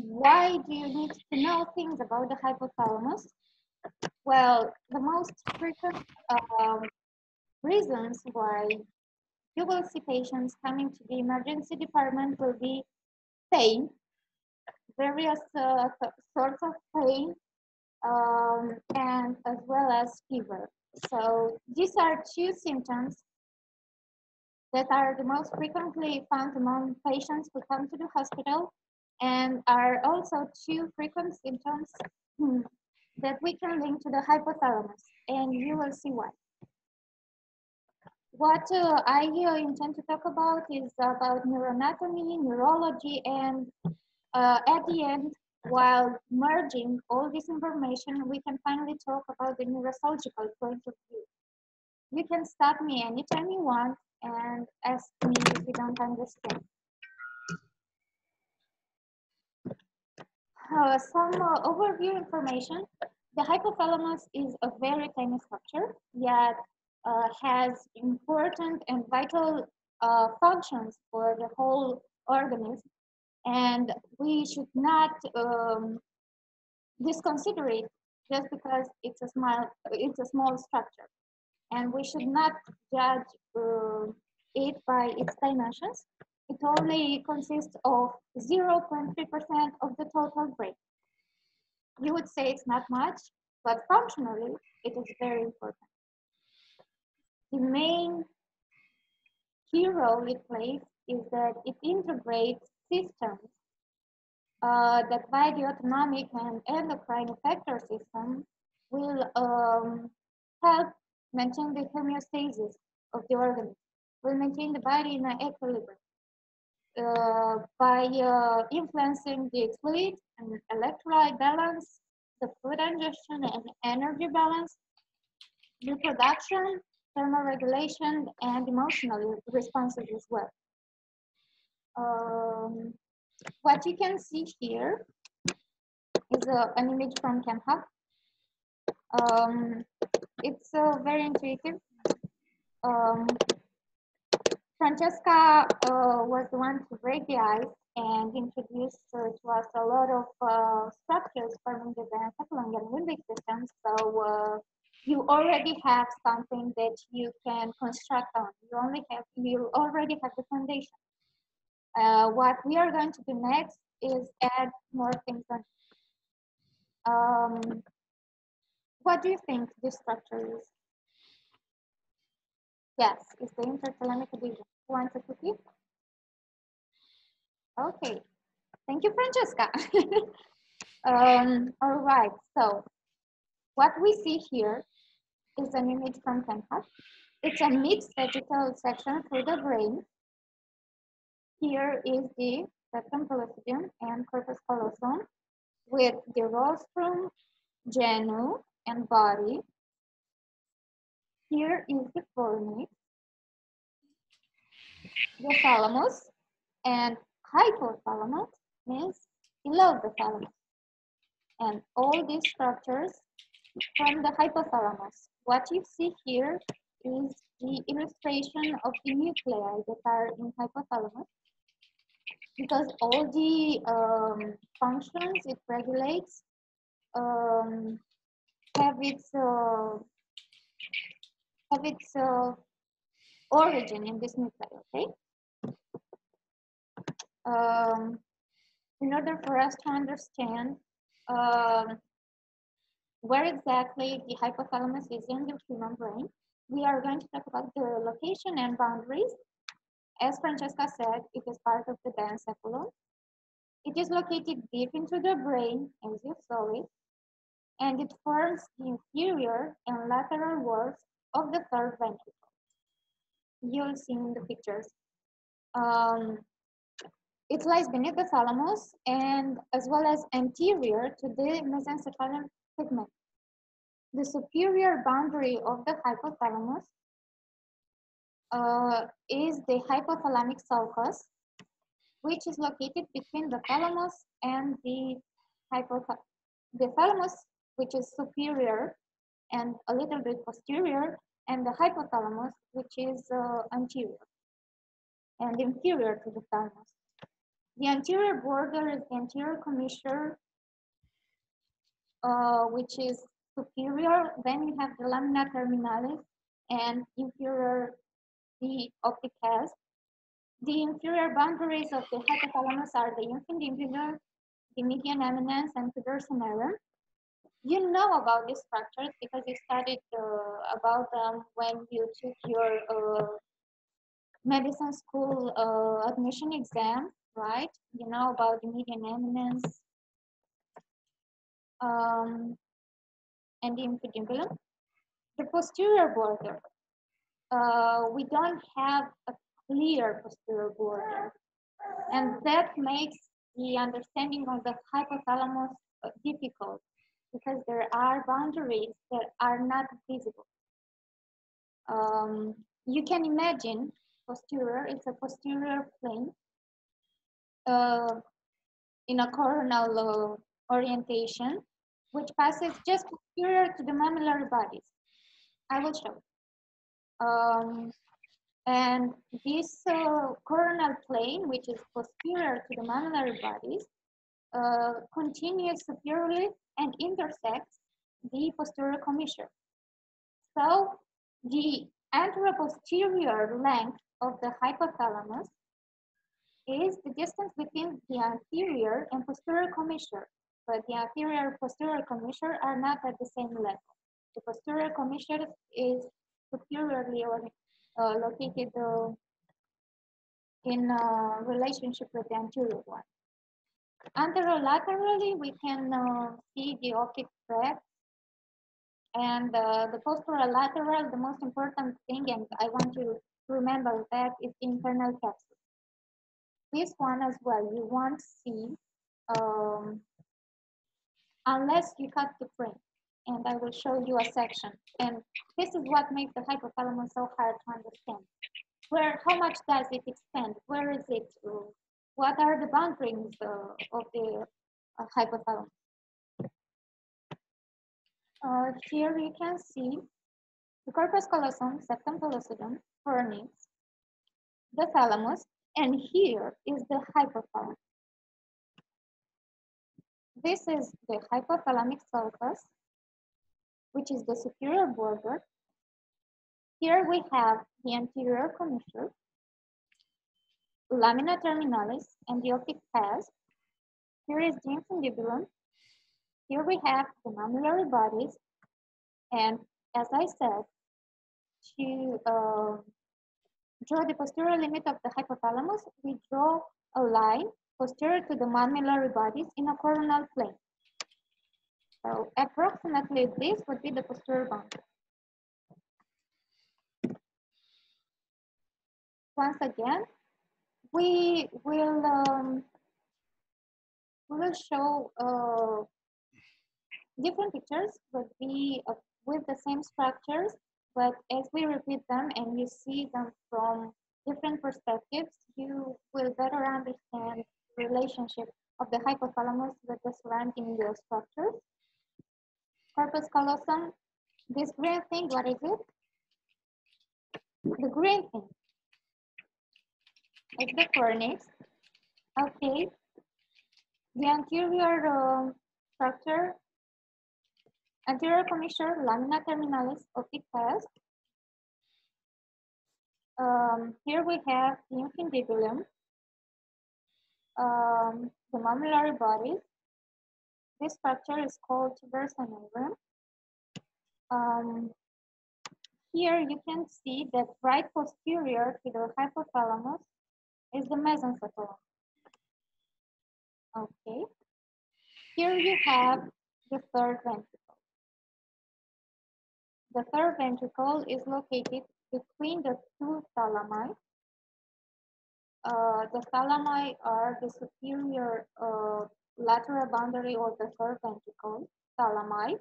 Why do you need to know things about the hypothalamus? Well, the most frequent reasons why you will see patients coming to the emergency department will be pain, various sorts of pain, and as well as fever. So these are two symptoms that are the most frequently found among patients who come to the hospital and are also two frequent symptoms that we can link to the hypothalamus, and you will see why. What I intend to talk about is about neuroanatomy, neurology, and at the end, while merging all this information, we can finally talk about the neurosurgical point of view. You can stop me anytime you want and ask me if you don't understand. Some overview information. The hypothalamus is a very tiny structure, yet has important and vital functions for the whole organism, and we should not disconsider it just because it's a small structure, and we should not judge it by its dimensions. It only consists of 0.3% of the total brain. You would say it's not much, but functionally, it is very important. The main key role it plays is that it integrates systems that by the autonomic and endocrine effector system will help maintain the homeostasis of the organism, will maintain the body in an equilibrium by influencing the fluid and electrolyte balance, the food ingestion and energy balance, reproduction, thermoregulation, and emotional responses as well. What you can see here is an image from CanHub. It's very intuitive. Francesca was the one to break the ice and introduce to us a lot of structures forming the Diencephalon and Limbic systems. So you already have something that you can construct on. You already have the foundation. What we are going to do next is add more things on. What do you think this structure is? Yes, it's the interthalamic adhesion. Who wants a cookie? Okay, thank you, Francesca. All right, so what we see here is an image from CanHub. It's a mixed vegetal section through the brain. Here is the septum pellucidum and corpus callosum with the rostrum, genome, and body. Here is the fornix, the thalamus, and hypothalamus means below the thalamus. And all these structures from the hypothalamus. What you see here is the illustration of the nuclei that are in hypothalamus, because all the functions it regulates have its origin in this nuclei. Okay. In order for us to understand where exactly the hypothalamus is in the human brain, we are going to talk about the location and boundaries. As Francesca said, it is part of the Diencephalon. It is located deep into the brain, as you saw it, and it forms the inferior and lateral walls of the third ventricle. You'll see in the pictures. It lies beneath the thalamus and as well as anterior to the mesencephalon pigment. The superior boundary of the hypothalamus is the hypothalamic sulcus, which is located between the thalamus and the thalamus, which is superior and a little bit posterior, and the hypothalamus, which is anterior and inferior to the thalamus. The anterior border is the anterior commissure, which is superior. Then you have the lamina terminalis and inferior the optic cusp. The inferior boundaries of the hypothalamus are the infundibulum, the median eminence, and pudor cinerum. You know about these structures because you studied about them when you took your medicine school admission exam, right? You know about the median eminence and the infundibulum. The posterior border, we don't have a clear posterior border, and that makes the understanding of the hypothalamus difficult because there are boundaries that are not visible. You can imagine posterior, it's a posterior plane in a coronal orientation, which passes just posterior to the mammillary bodies. I will show. And this coronal plane, which is posterior to the mammillary bodies, continues superiorly and intersects the posterior commissure. So the anteroposterior length of the hypothalamus is the distance between the anterior and posterior commissure, but the anterior and posterior commissure are not at the same level. The posterior commissure is superiorly located in relationship with the anterior one. Anterolaterally, we can see the optic thread And the posterolateral, the most important thing, and I want you to remember that, is internal capsule. This one as well, you won't see unless you cut the print. And I will show you a section. And this is what makes the hypothalamus so hard to understand. How much does it extend? Where is it? What are the boundaries of the hypothalamus? Here you can see the corpus callosum, septum pellucidum, vernix, the thalamus, and here is the hypothalamus. This is the hypothalamic sulcus, which is the superior border. Here we have the anterior commissure, lamina terminalis, and the optic path. Here is the infundibulum. Here we have the mammillary bodies, and as I said, to draw the posterior limit of the hypothalamus, we draw a line posterior to the mammillary bodies in a coronal plane. So approximately this would be the posterior boundary. Once again, we will show different pictures with the same structures, but as we repeat them and you see them from different perspectives, you will better understand the relationship of the hypothalamus with the surrounding structures. Corpus callosum, this green thing, what is it? The green thing. It's the vernix. Okay. The anterior structure, anterior commissure, lamina terminalis, optic path. Here we have the infundibulum, the mammillary bodies. This structure is called tuberous nervum. Here you can see that right posterior to the hypothalamus is the mesencephalon. Okay. Here you have the third ventricle. The third ventricle is located between the two thalami. The thalami are the superior lateral boundary of the third ventricle, thalami.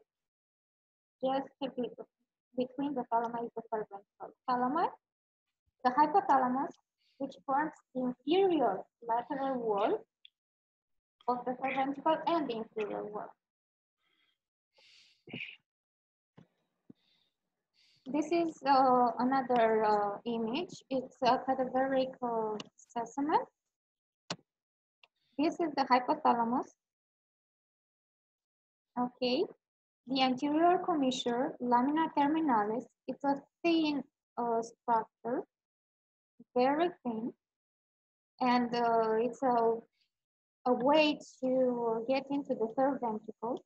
Just between the thalami is the third ventricle. Thalami, the hypothalamus, which forms the inferior lateral wall of the third ventricle and the inferior wall. This is another image. It's a cadaveric specimen. This is the hypothalamus. Okay. The anterior commissure, lamina terminalis, it's a thin structure, very thin, and it's a way to get into the third ventricle.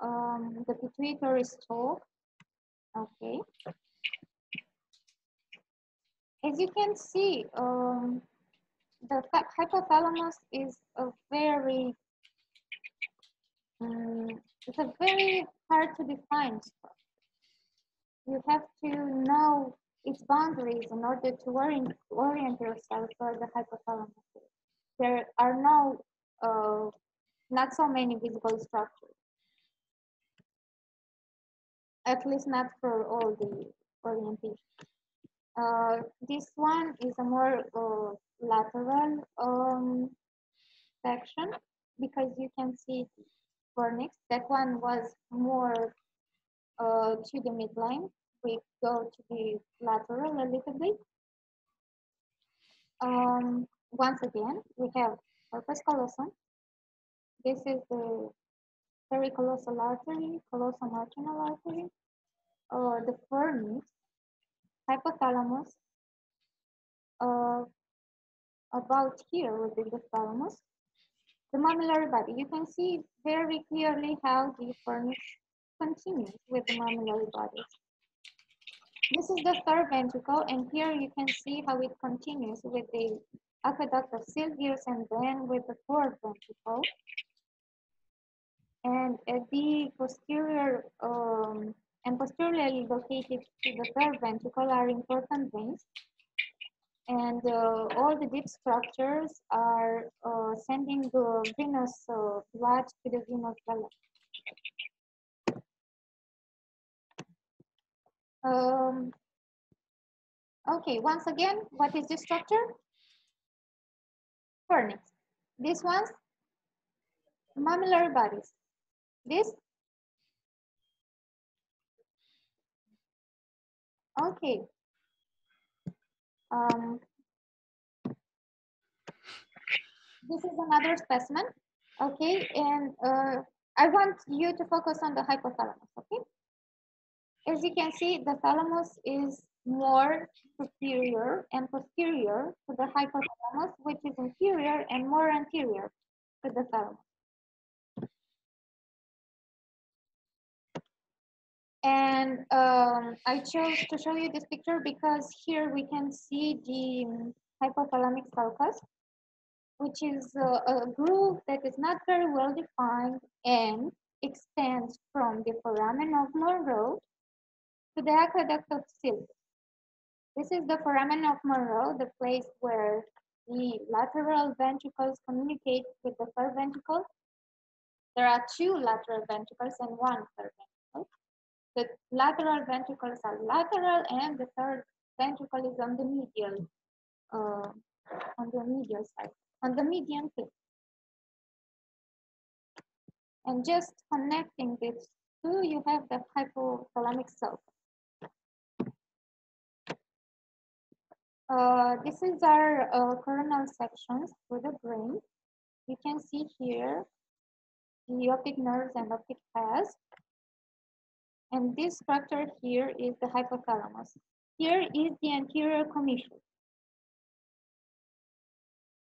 The pituitary stalk. Okay. As you can see, the hypothalamus is a very it's a very hard to define structure. You have to know its boundaries in order to orient yourself where the hypothalamus is. There are not so many visible structures, at least not for all the orientation. This one is a more lateral section because you can see vernix. That one was more to the midline. We go to the lateral a little bit. Once again, we have corpus callosum. This is the pericallosal artery, callosum marginal artery, the vernix, hypothalamus. About here would be the thalamus. The mammillary body. You can see very clearly how the vernix continues with the mammillary bodies. This is the third ventricle, and here you can see how it continues with the aqueduct of Sylvius and then with the fourth ventricle. and the posterior and posteriorly located to the third ventricle are important veins, and all the deep structures are sending the venous blood to the venous vessel. Okay, once again, what is this structure? Fornix. This one's mammillary bodies. This? Okay. This is another specimen. Okay, and I want you to focus on the hypothalamus, okay? As you can see, the thalamus is more superior and posterior to the hypothalamus, which is inferior and more anterior to the thalamus. And I chose to show you this picture because here we can see the hypothalamic sulcus, which is a groove that is not very well defined and extends from the foramen of Monroe to the aqueduct of Sylvius. This is the foramen of Monroe, the place where the lateral ventricles communicate with the third ventricle. There are two lateral ventricles and one third ventricle. The lateral ventricles are lateral, and the third ventricle is on the medial side, on the median plane. And just connecting these two, you have the hypothalamic sulcus. This is our coronal sections for the brain. You can see here the optic nerves and optic paths. And this structure here is the hypothalamus. Here is the anterior commissure.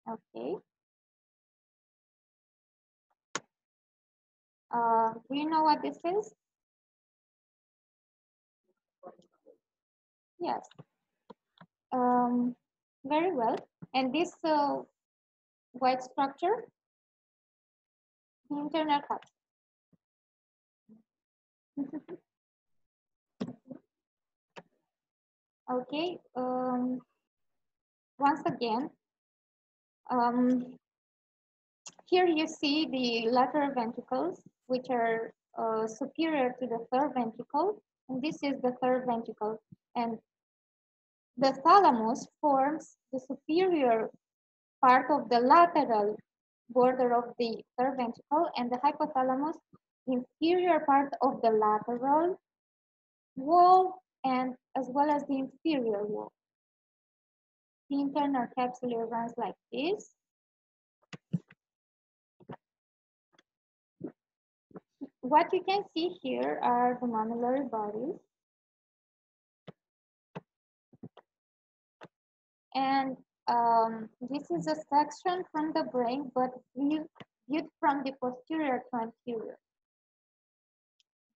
Okay. Do you know what this is? Yes. Very well. And this white structure, the internal capsule. Okay. Once again, here you see the lateral ventricles, which are superior to the third ventricle, and this is the third ventricle. And the thalamus forms the superior part of the lateral border of the third ventricle, and the hypothalamus, the inferior part of the lateral wall, and as well as the inferior wall. The internal capsule runs like this. What you can see here are the mammillary bodies. And this is a section from the brain, but viewed from the posterior to anterior.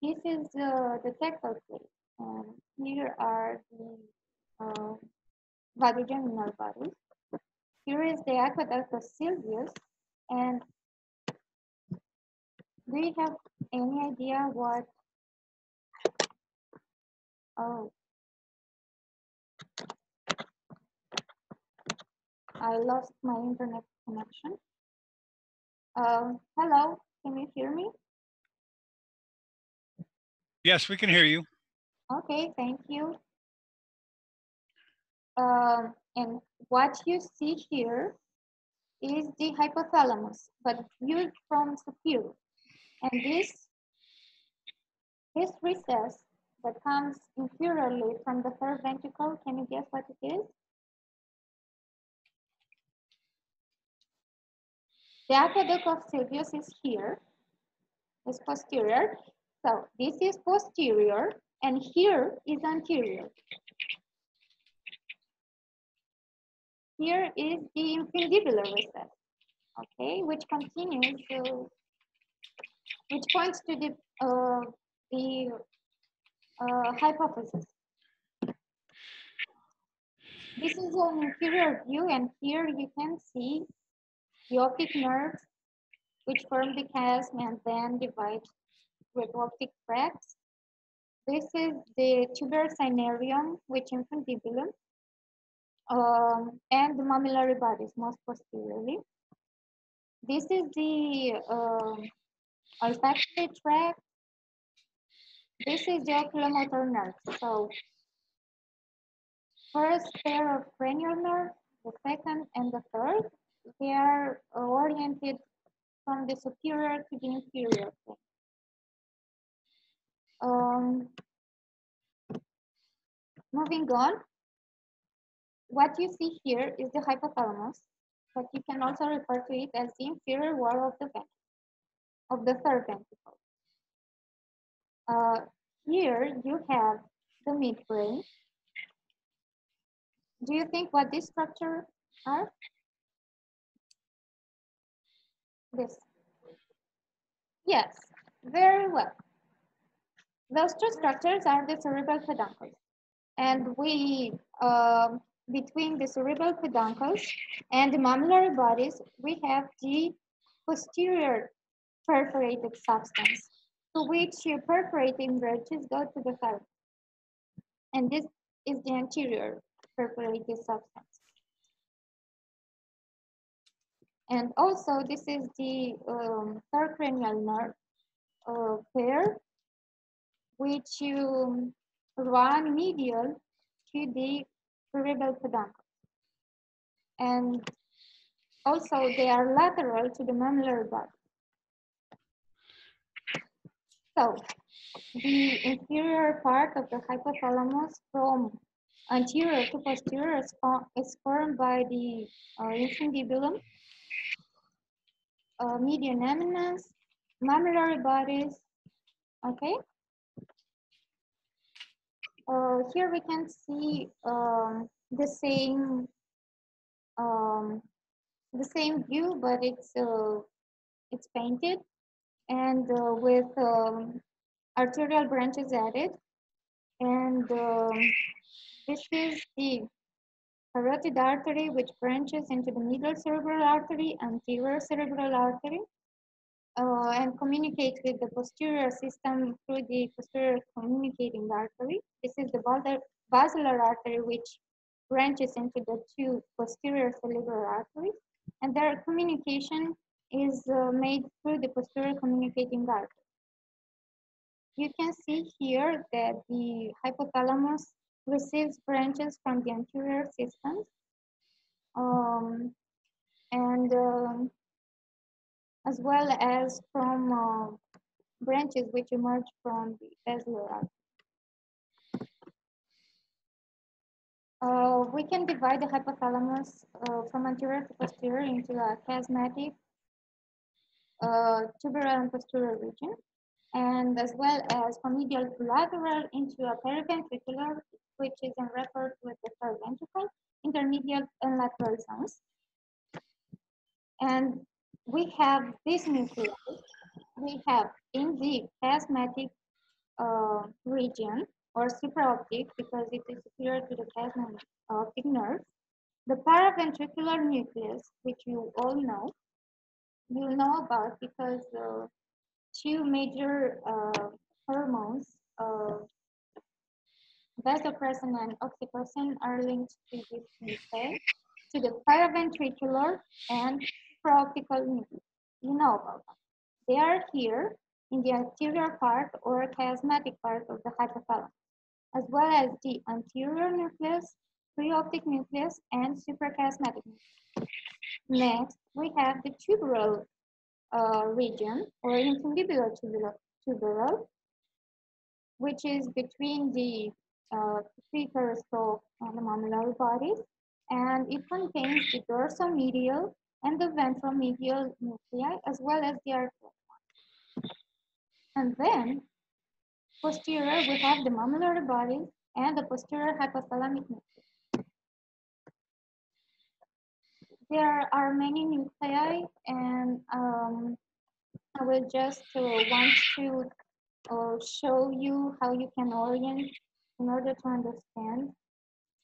This is the tectal plate, and here are the vasogeminal bodies. Here is the aqueduct of Sylvius, and do you have any idea what? Oh, I lost my internet connection. Hello, can you hear me? Yes, we can hear you. Okay, thank you. And what you see here is the hypothalamus, but viewed from superior. And this recess that comes inferiorly from the third ventricle, can you guess what it is? The aqueduct of Sylvius is here, is posterior. So this is posterior, and here is anterior. Here is the infundibular recess, okay, which continues to, which points to the hypophysis. This is an inferior view, and here you can see the optic nerves which form the chiasm and then divide with optic cracks. This is the tuber cinereum, which infundibulum, and the mammillary bodies most posteriorly. This is the olfactory tract. This is the oculomotor nerve. So first pair of cranial nerves, the second and the third, they are oriented from the superior to the inferior plane. Moving on, what you see here is the hypothalamus, but you can also refer to it as the inferior wall of the ventricle, of the third ventricle. Here you have the midbrain. Do you think what this structure are? This. Yes, very well. Those two structures are the cerebral peduncles. And we, between the cerebral peduncles and the mammillary bodies, we have the posterior perforated substance, to which perforating branches go to the thalamus. And this is the anterior perforated substance. And also, this is the third cranial nerve pair, which run medial to the cerebral peduncle. And also, they are lateral to the mammillary body. So, the inferior part of the hypothalamus from anterior to posterior is formed by the infundibulum, median eminence, mammillary bodies. Okay. Here we can see the same view, but it's painted and with arterial branches added. And this is the carotid artery, which branches into the middle cerebral artery, anterior cerebral artery, and communicates with the posterior system through the posterior communicating artery. This is the basilar artery, which branches into the two posterior cerebral arteries, and their communication is made through the posterior communicating artery. You can see here that the hypothalamus receives branches from the anterior systems, and as well as from branches which emerge from the basilar artery. We can divide the hypothalamus from anterior to posterior into a chiasmatic, tuberal and posterior region, and as well as from medial to lateral into a periventricular, which is in rapport with the third ventricle, intermediate and lateral zones. And we have this nucleus. We have in the chiasmatic region, or supraoptic, because it is superior to the chiasmatic optic nerve, the paraventricular nucleus, which you all know, you know about because two major hormones, vasopressin and oxytocin, are linked to this nucleus, to the paraventricular and supraoptical nucleus. You know about them. They are here in the anterior part or chiasmatic part of the hypothalamus, as well as the anterior nucleus, preoptic nucleus, and suprachiasmatic nucleus. Next, we have the tuberal region, or infundibular tuberal, which is between the preperistaltic and the mammillary bodies, and it contains the dorsomedial and the ventromedial nuclei, as well as the arterial one. And then, posterior, we have the mammillary bodies and the posterior hypothalamic nucleus. There are many nuclei, and I will just want to show you how you can orient in order to understand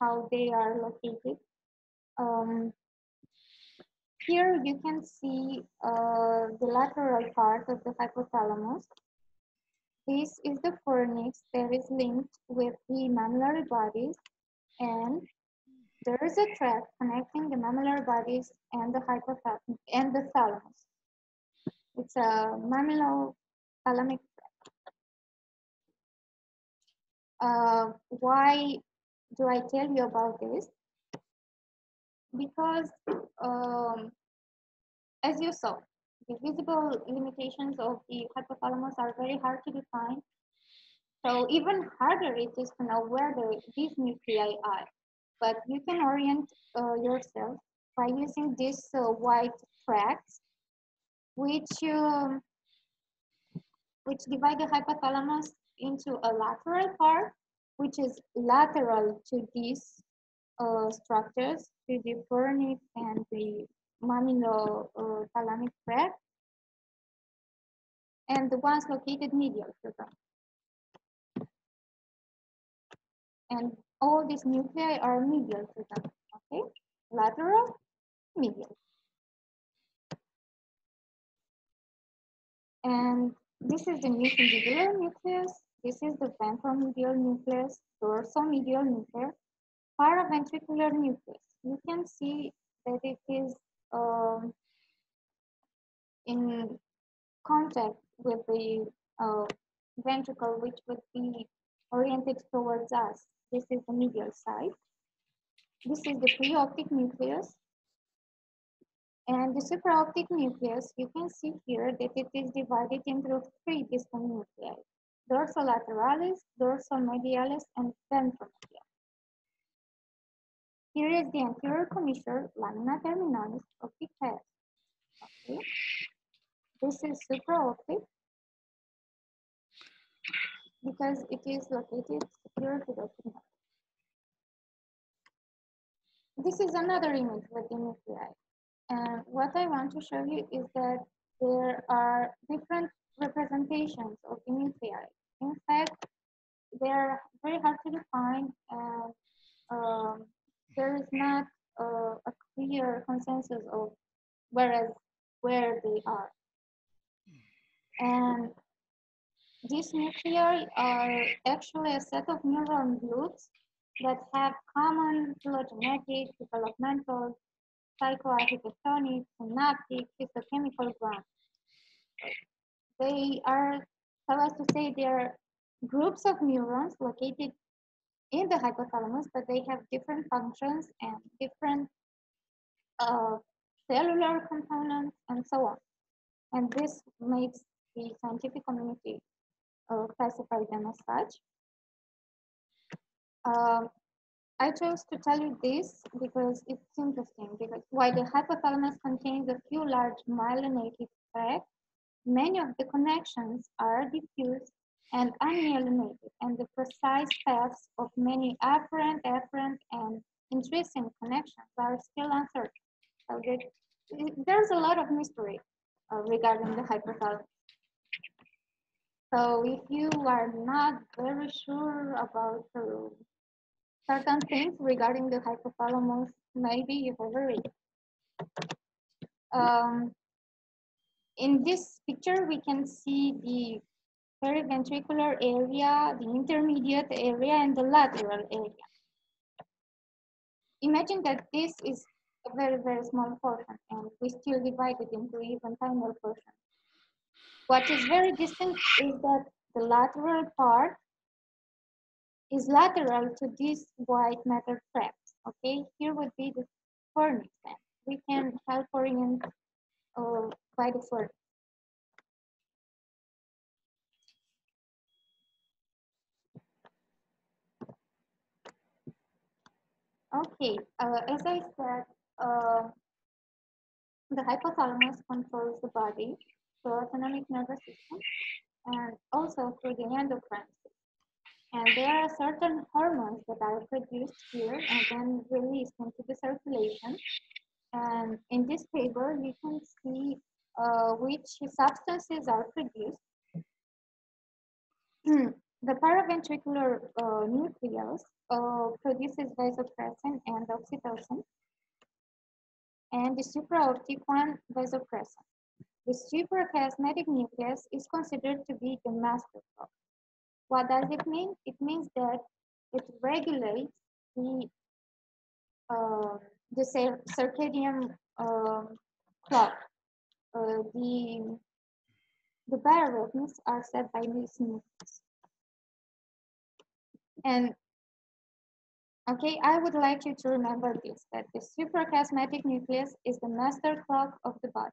how they are located. Here you can see the lateral part of the hypothalamus. This is the fornix that is linked with the mammillary bodies, and there is a tract connecting the mammillary bodies and the hypothalamus and the thalamus. It's a mammillothalamic tract. Why do I tell you about this? Because as you saw, the visible limitations of the hypothalamus are very hard to define. So even harder it is to know where these nuclei are. But you can orient yourself by using these white tracts, which divide the hypothalamus into a lateral part, which is lateral to these structures, to the fornix and the mammillothalamic tract, and the ones located medial to them. And all these nuclei are medial to them, okay? Lateral, medial. And this is the nucleus. This is the ventromedial nucleus, dorsomedial nucleus, paraventricular nucleus. You can see that it is in contact with the ventricle, which would be oriented towards us. This is the medial side. This is the preoptic nucleus. And the supraoptic nucleus, you can see here that it is divided into three distinct nuclei: dorsolateralis, dorsomedialis, and ventromedialis. Here is the anterior commissure, lamina terminalis of the head. Okay. This is supraoptic because it is located superior to the femur. This is another image with the nuclei. And what I want to show you is that there are different representations of the nuclei. In fact, they're very hard to define, and there is not a clear consensus of where they are. And these nuclei are actually a set of neuron groups that have common phylogenetic, developmental, psychoarchitectonic, synaptic, histochemical grounds. They are, so as to say, they are groups of neurons located in the hypothalamus, but they have different functions and different cellular components and so on. And this makes the scientific community classify them as such. I chose to tell you this because it's interesting, because while the hypothalamus contains a few large myelinated tracts, many of the connections are diffuse and unmyelinated, and the precise paths of many afferent, and intrinsic connections are still uncertain. So there's a lot of mystery regarding the hypothalamus. So if you are not very sure about certain things regarding the hypothalamus, maybe you have a read. In this picture, we can see the periventricular area, the intermediate area, and the lateral area. Imagine that this is a very, very small portion, and we still divide it into even tinier portions. What is very distinct is that the lateral part is lateral to these white matter tracts. Okay, here would be the fornix. We can help orient by the fornix. Okay, as I said, the hypothalamus controls the body, the autonomic nervous system, and also through the endocrine system. And there are certain hormones that are produced here and then released into the circulation. And in this table, you can see which substances are produced. The paraventricular nucleus produces vasopressin and oxytocin. and the supraoptic one vasopressin. The suprachiasmatic nucleus is considered to be the master clock. What does it mean? It means that it regulates uh, the circadian clock. The biorhythms are set by this nucleus. And okay, I would like you to remember this, that the suprachiasmatic nucleus is the master clock of the body.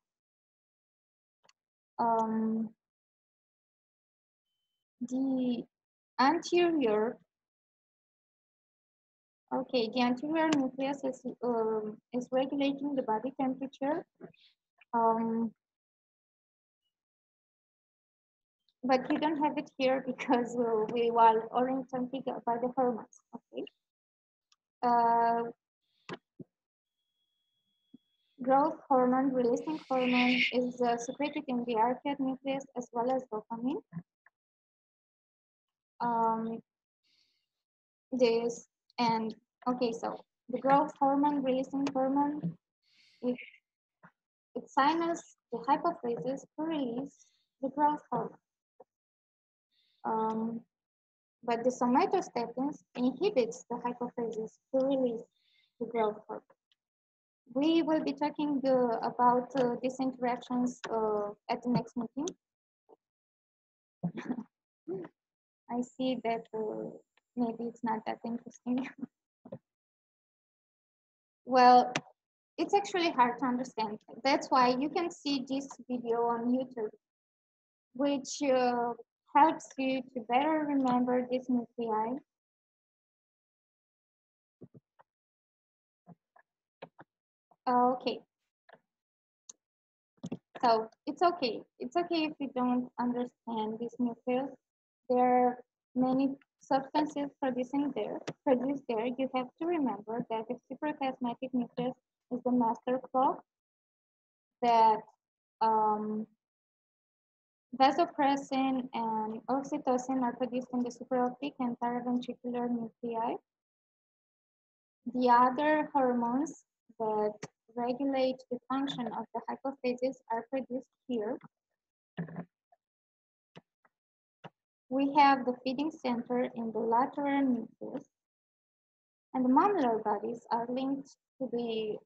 The anterior nucleus is regulating the body temperature. But you don't have it here because we were oriented by the hormones. Okay. Growth hormone, releasing hormone is secreted in the arcuate nucleus as well as dopamine. So the growth hormone, releasing hormone, it signals the hypophysis to release the growth hormone. But the somatostatins inhibits the hypophysis to release the growth hormone. We will be talking about these interactions at the next meeting. I see that maybe it's not that interesting. Well, it's actually hard to understand. That's why you can see this video on YouTube, which helps you to better remember these nuclei. Okay. So it's okay. It's okay if you don't understand this nucleus. There are many substances produced there. You have to remember that the suprachiasmatic nucleus is the master clock, that vasopressin and oxytocin are produced in the supraoptic and paraventricular nuclei. The other hormones that regulate the function of the hypophysis are produced here. We have the feeding center in the lateral nucleus, and the mammillary bodies are linked to the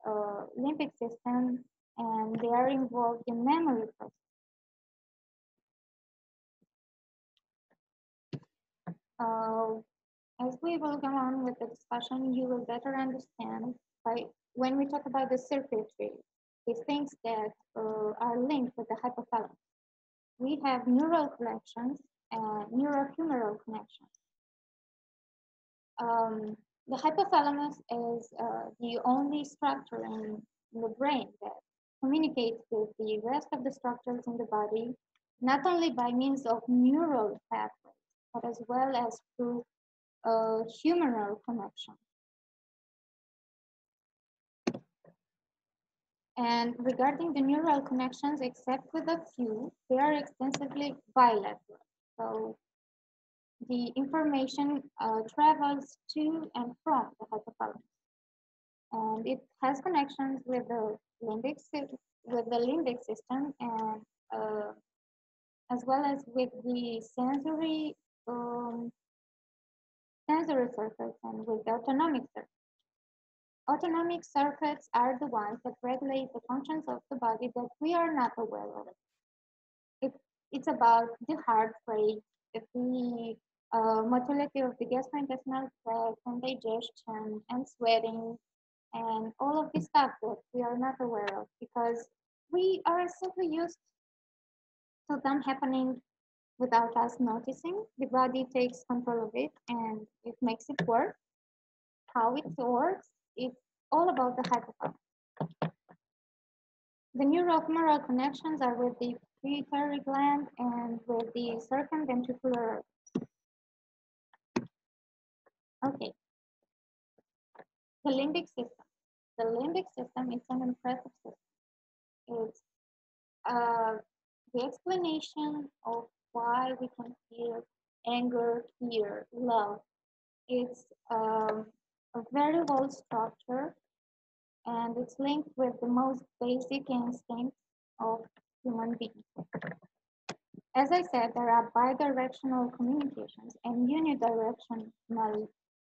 limbic system, and they are involved in memory processing. As we will go on with the discussion, you will better understand when we talk about the circuitry, the things that are linked with the hypothalamus. We have neural connections and neurohumoral connections. The hypothalamus is the only structure in the brain that communicates with the rest of the structures in the body, not only by means of neural pathways, but as well as through humoral connection. And regarding the neural connections, except with a few, they are extensively bilateral. So the information travels to and from the hypothalamus. And it has connections with the limbic system and as well as with the sensory circuits and with the autonomic circuits. Autonomic circuits are the ones that regulate the functions of the body that we are not aware of. It's about the heart rate, the motility of the gastrointestinal tract and digestion and sweating and all of this stuff that we are not aware of because we are simply used to them happening without us noticing. The body takes control of it and it makes it work. How it works, it's all about the hypothalamus. The neurohumoral connections are with the pituitary gland and with the circumventricular. Okay. The limbic system. The limbic system is an impressive system. It's the explanation of why we can feel anger, fear, love. It's a very old structure and it's linked with the most basic instincts of human beings. As I said, there are bidirectional communications and unidirectional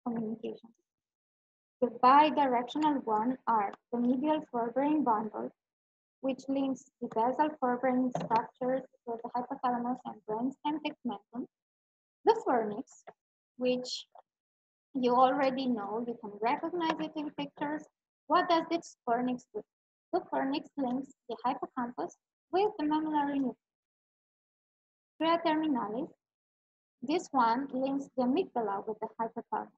communications. The bidirectional ones are the medial forebrain bundle, which links the basal forebrain structures with the hypothalamus and brainstem tegmentum. The fornix, which you already know, you can recognize it in pictures. What does this fornix do? The fornix links the hippocampus with the mammillary nucleus. Stria terminalis, this one links the amygdala with the hypothalamus.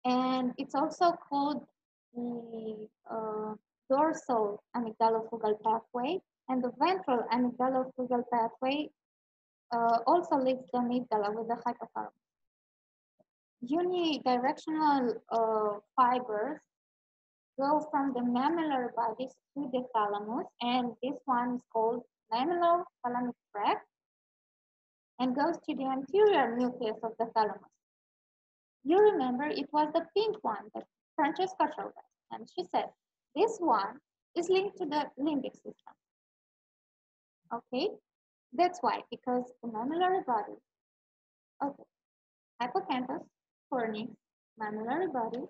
And it's also called the dorsal amygdalofugal pathway, and the ventral amygdalofugal pathway also links the amygdala with the hypothalamus. Unidirectional fibers go from the mammillary bodies to the thalamus, and this one is called mammillothalamic tract, and goes to the anterior nucleus of the thalamus. You remember it was the pink one that Francesca showed us, and she said this one is linked to the limbic system. Okay, that's why, because the mammillary body, okay, hippocampus, fornix, mammillary body,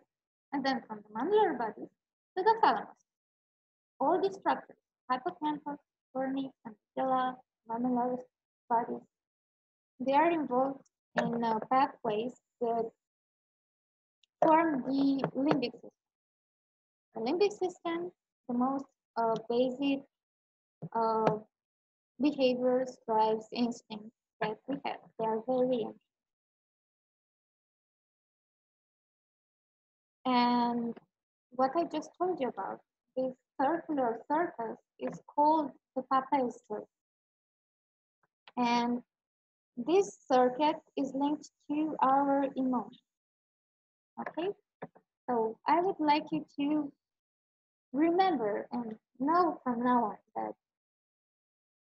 and then from the mammillary body to the thalamus. All these structures, hippocampus, fornix, amygdala, mammillary bodies, they are involved in pathways that form the limbic system. The limbic system, the most basic behaviors, drives, instincts that we have. They are very interesting. And what I just told you about, this circular surface is called the Papez circuit. And this circuit is linked to our emotions. Okay? So I would like you to remember and know from now on that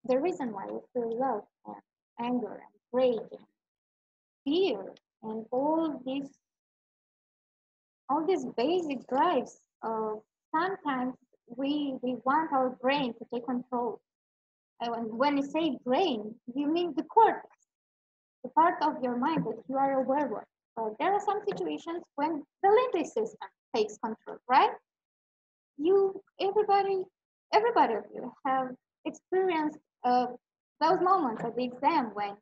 the reason why we feel love and anger and rage and fear and all these basic drives, sometimes we want our brain to take control. And when you say brain, you mean the cortex, the part of your mind that you are aware of. But there are some situations when the limbic system takes control, right? Everybody of you have experienced those moments at the exam when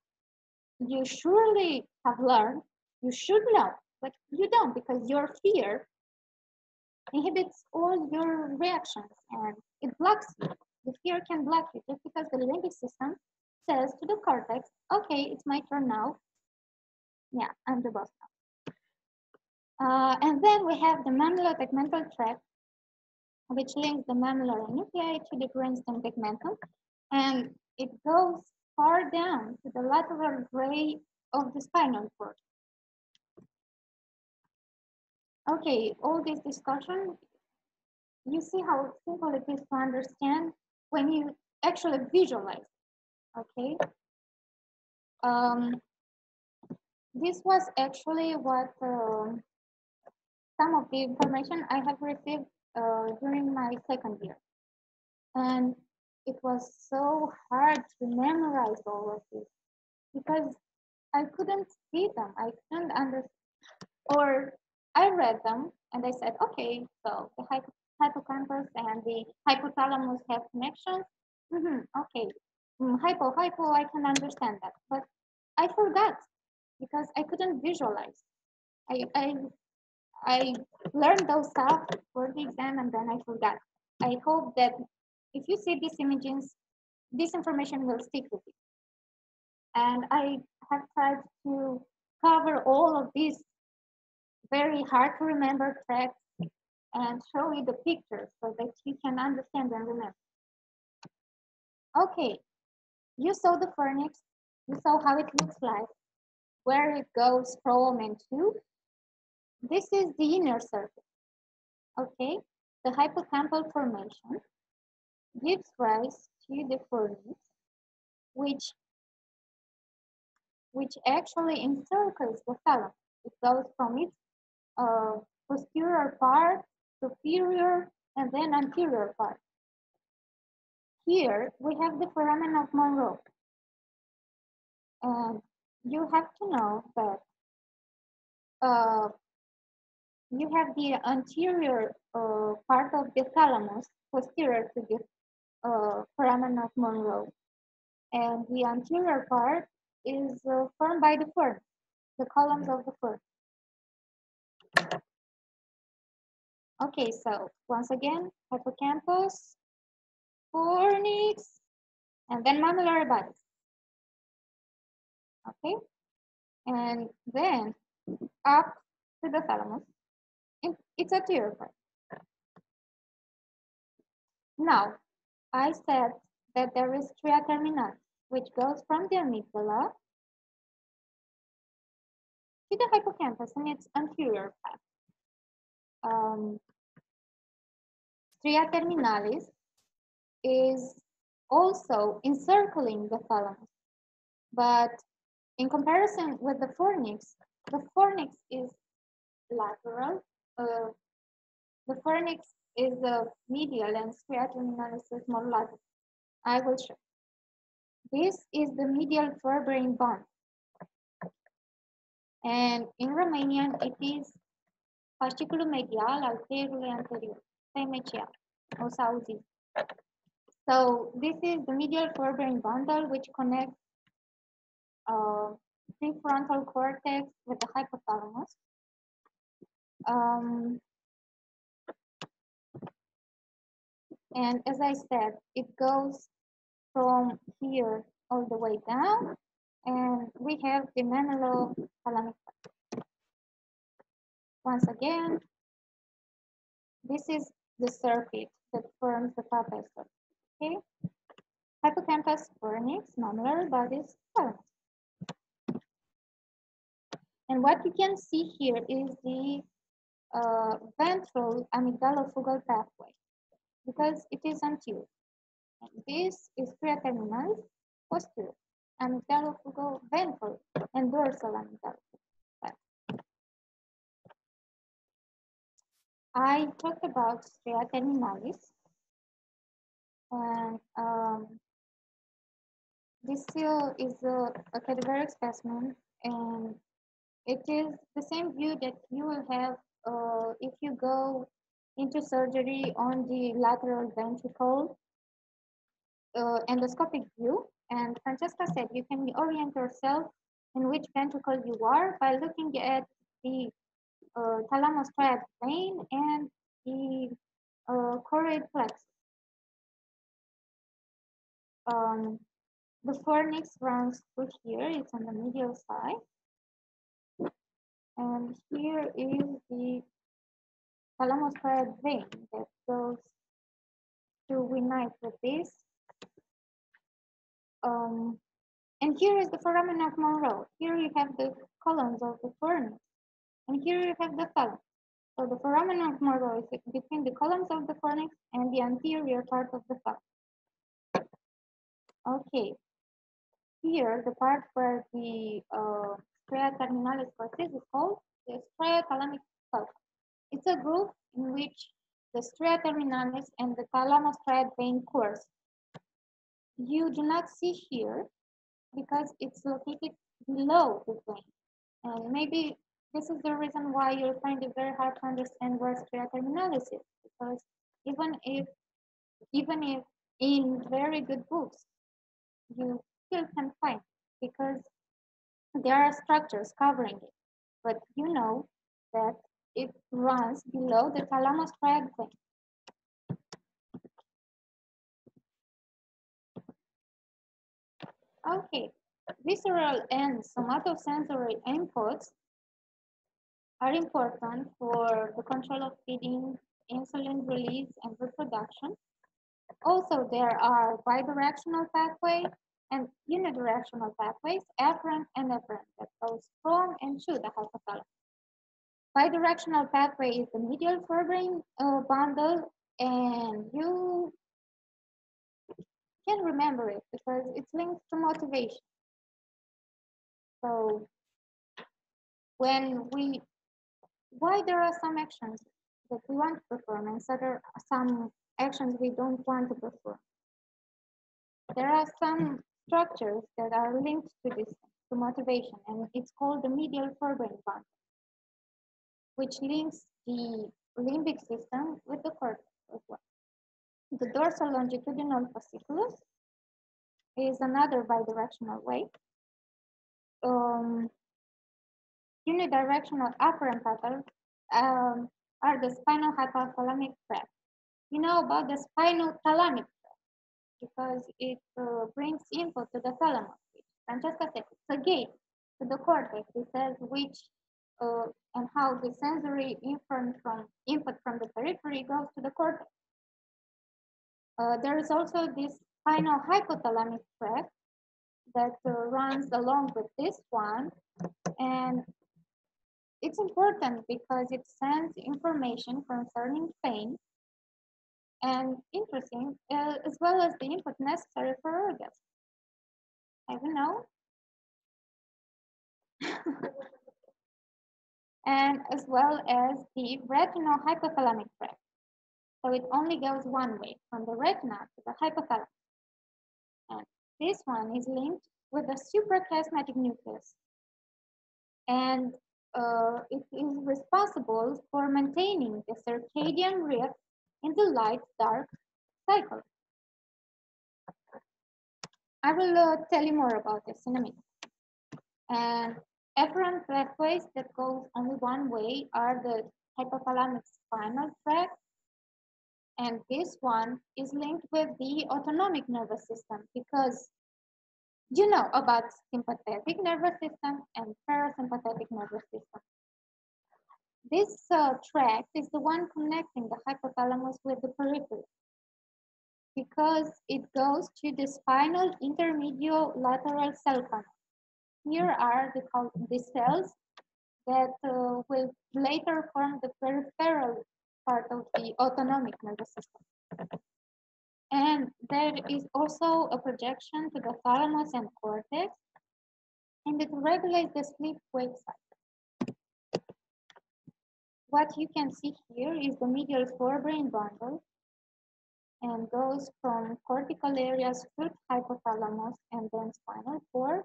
you surely have learned, you should know, but you don't because your fear inhibits all your reactions and it blocks you. The fear can block you just because the limbic system says to the cortex, okay, it's my turn now. Yeah, I'm the boss now. And then we have the mammillotegmental tract, which links the mammillary nuclei to the brainstem tegmentum, and it goes far down to the lateral gray of the spinal cord. Okay, all this discussion, you see how simple it is to understand when you actually visualize, okay? This was actually what some of the information I have received during my second year. And it was so hard to memorize all of this because I couldn't see them. I couldn't understand. Or I read them and I said, okay, so the hippocampus and the hypothalamus have connections. Okay, hypo, I can understand that. But I forgot because I couldn't visualize. I learned those stuff for the exam and then I forgot. I hope that if you see these images, this information will stick with you. And I have tried to cover all of these very hard to remember tracks and show you the pictures so that you can understand and remember. Okay, you saw the fornix, you saw how it looks like, where it goes from and to. This is the inner circuit. Okay, the hippocampal formation gives rise to the fornix, which actually encircles the thalamus. It goes from its posterior part, superior, and then anterior part. Here we have the foramen of Monroe. And you have to know that you have the anterior part of the thalamus posterior to the foramen of Monroe. And the anterior part is formed by the fern, the columns of the fern. Okay, so once again, hippocampus, fornix, and then mammillary bodies. Okay, and then up to the thalamus. It's a anterior part. Now, I said that there is stria terminalis, which goes from the amygdala to the hippocampus in its anterior path. Stria terminalis is also encircling the thalamus, but in comparison with the fornix is lateral. The fornix is medial and stria terminalis is more lateral. I will show. This is the medial fore-brain bond. And in Romanian, it is fasciculum medial al plerului anterior, FMCA, o să auziți. So this is the medial forebrain bundle which connects prefrontal cortex with the hypothalamus. And as I said, it goes from here all the way down, and we have the mammillothalamic. Once again, this is the circuit that forms the trapezoid. Okay, hippocampus, fornix, mammillary bodies, thalamus. And what you can see here is the ventral amygdalofugal pathway, because it is anterior. And this is stria terminalis, posterior, amygdalofugal ventral, and dorsal amygdalofugal pathway. I talked about stria terminalis, and this still is a cadaveric specimen, and it is the same view that you will have if you go into surgery on the lateral ventricle endoscopic view. And Francesca said you can orient yourself in which ventricle you are by looking at the thalamus striate vein and the choroid plexus. The fornix runs through here, it's on the medial side. And here is the thalamus striate vein that goes to unite with this. And here is the foramen of Monroe. Here you have the columns of the fornix, and here you have the thalamus. So the foramen of Monroe is between the columns of the fornix and the anterior part of the thalamus. Okay, here the part where the stria terminalis courses is called the hypothalamic sulcus. It's a group in which the stria terminalis and the thalamus striate vein course. You do not see here because it's located below the vein. And maybe this is the reason why you'll find it very hard to understand where stria terminalis is, because even if in very good books, you still can find it because there are structures covering it. But you know that it runs below the thalamus striate vein. Okay, visceral and somatosensory inputs are important for the control of feeding, insulin release, and reproduction. Also, there are bidirectional pathways and unidirectional pathways, afferent and efferent, that goes from and to the hypothalamus. Bidirectional pathway is the medial forebrain bundle, and you can remember it because it's linked to motivation. So when we why there are some actions that we want to perform and some actions we don't want to perform. There are some structures that are linked to this, to motivation, and it's called the medial forebrain bundle, which links the limbic system with the cortex as well. The dorsal longitudinal fasciculus is another bidirectional way. Unidirectional afferent patterns are the spinal hypothalamic tract. You know about the spinal thalamic tract because it brings input to the thalamus, which Francesca said it's a gate to the cortex. It says which and how the sensory input from the periphery goes to the cortex. There is also this spinal hypothalamic tract that runs along with this one, and it's important because it sends information concerning pain and interesting, as well as the input necessary for orgasm. I don't know. And as well as the retinal hypothalamic tract. So it only goes one way, from the retina to the hypothalamus. And this one is linked with the suprachiasmatic nucleus. And it is responsible for maintaining the circadian rhythm in the light-dark cycle. I will tell you more about this in a minute. And efferent pathways that go only one way are the hypothalamic spinal tract, and this one is linked with the autonomic nervous system because you know about sympathetic nervous system and parasympathetic nervous system. This tract is the one connecting the hypothalamus with the periphery because it goes to the spinal intermediolateral cell canal. Here are the cells that will later form the peripheral part of the autonomic nervous system. And there is also a projection to the thalamus and cortex, and it regulates the sleep-wake cycle. What you can see here is the medial forebrain bundle, and goes from cortical areas through hypothalamus and then spinal cord,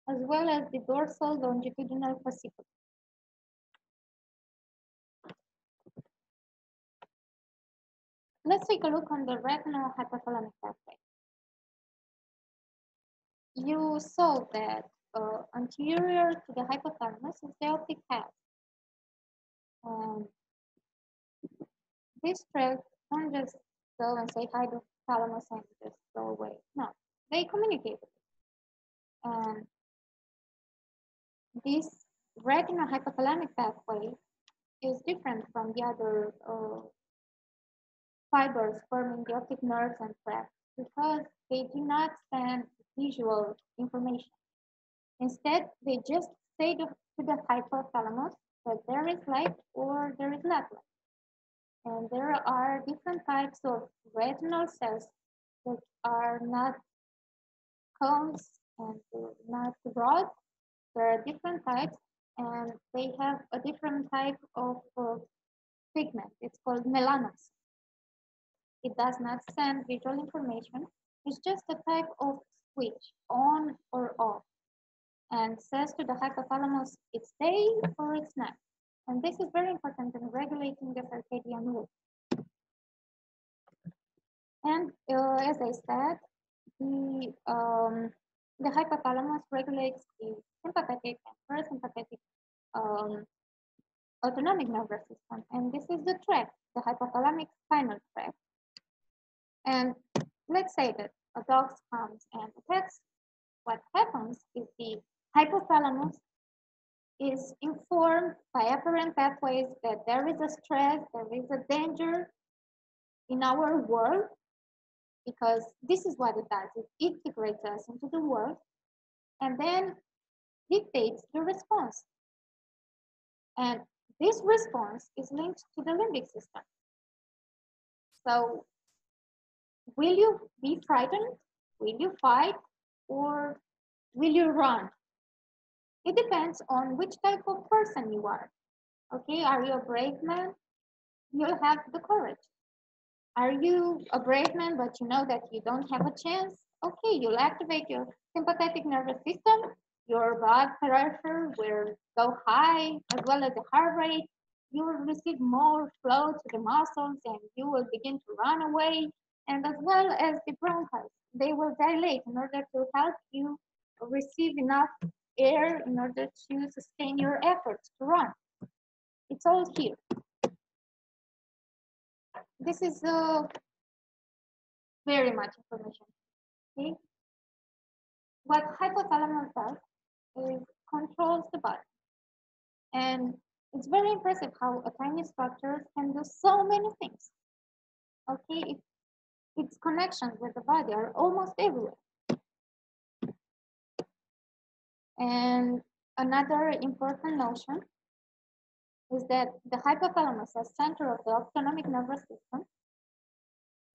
as well as the dorsal longitudinal fasciculus. Let's take a look on the retinal hypothalamic pathway. You saw that anterior to the hypothalamus is the optic path. This tract don't just go and say hi to thalamus and just go away. No, they communicate. And this retinal hypothalamic pathway is different from the other fibers forming the optic nerves and tracts because they do not send visual information. Instead, they just say to the hypothalamus that there is light or there is not light. And there are different types of retinal cells that are not cones and not rods. There are different types, and they have a different type of pigment. It's called melanocyte. It does not send visual information. It's just a type of switch, on or off, and says to the hypothalamus, it's day or it's night. And this is very important in regulating the circadian rhythm. And as I said, the hypothalamus regulates the sympathetic and parasympathetic autonomic nervous system. And this is the tract, the hypothalamic spinal tract. And let's say that a dog comes and attacks. What happens is the hypothalamus is informed by afferent pathways that there is a stress, there is a danger in our world, because this is what it does. It integrates us into the world and then dictates the response. And this response is linked to the limbic system. So will you be frightened? Will you fight? Or will you run? It depends on which type of person you are. Okay, are you a brave man? You'll have the courage. Are you a brave man, but you know that you don't have a chance? Okay, you'll activate your sympathetic nervous system. Your blood pressure will go high, as well as the heart rate. You will receive more flow to the muscles, and you will begin to run away. And as well as the bronchus, they will dilate in order to help you receive enough air in order to sustain your efforts to run. It's all here. This is very much information. Okay? What hypothalamus does is controls the body. And it's very impressive how a tiny structure can do so many things. Okay, its connections with the body are almost everywhere. And another important notion is that the hypothalamus, as center of the autonomic nervous system,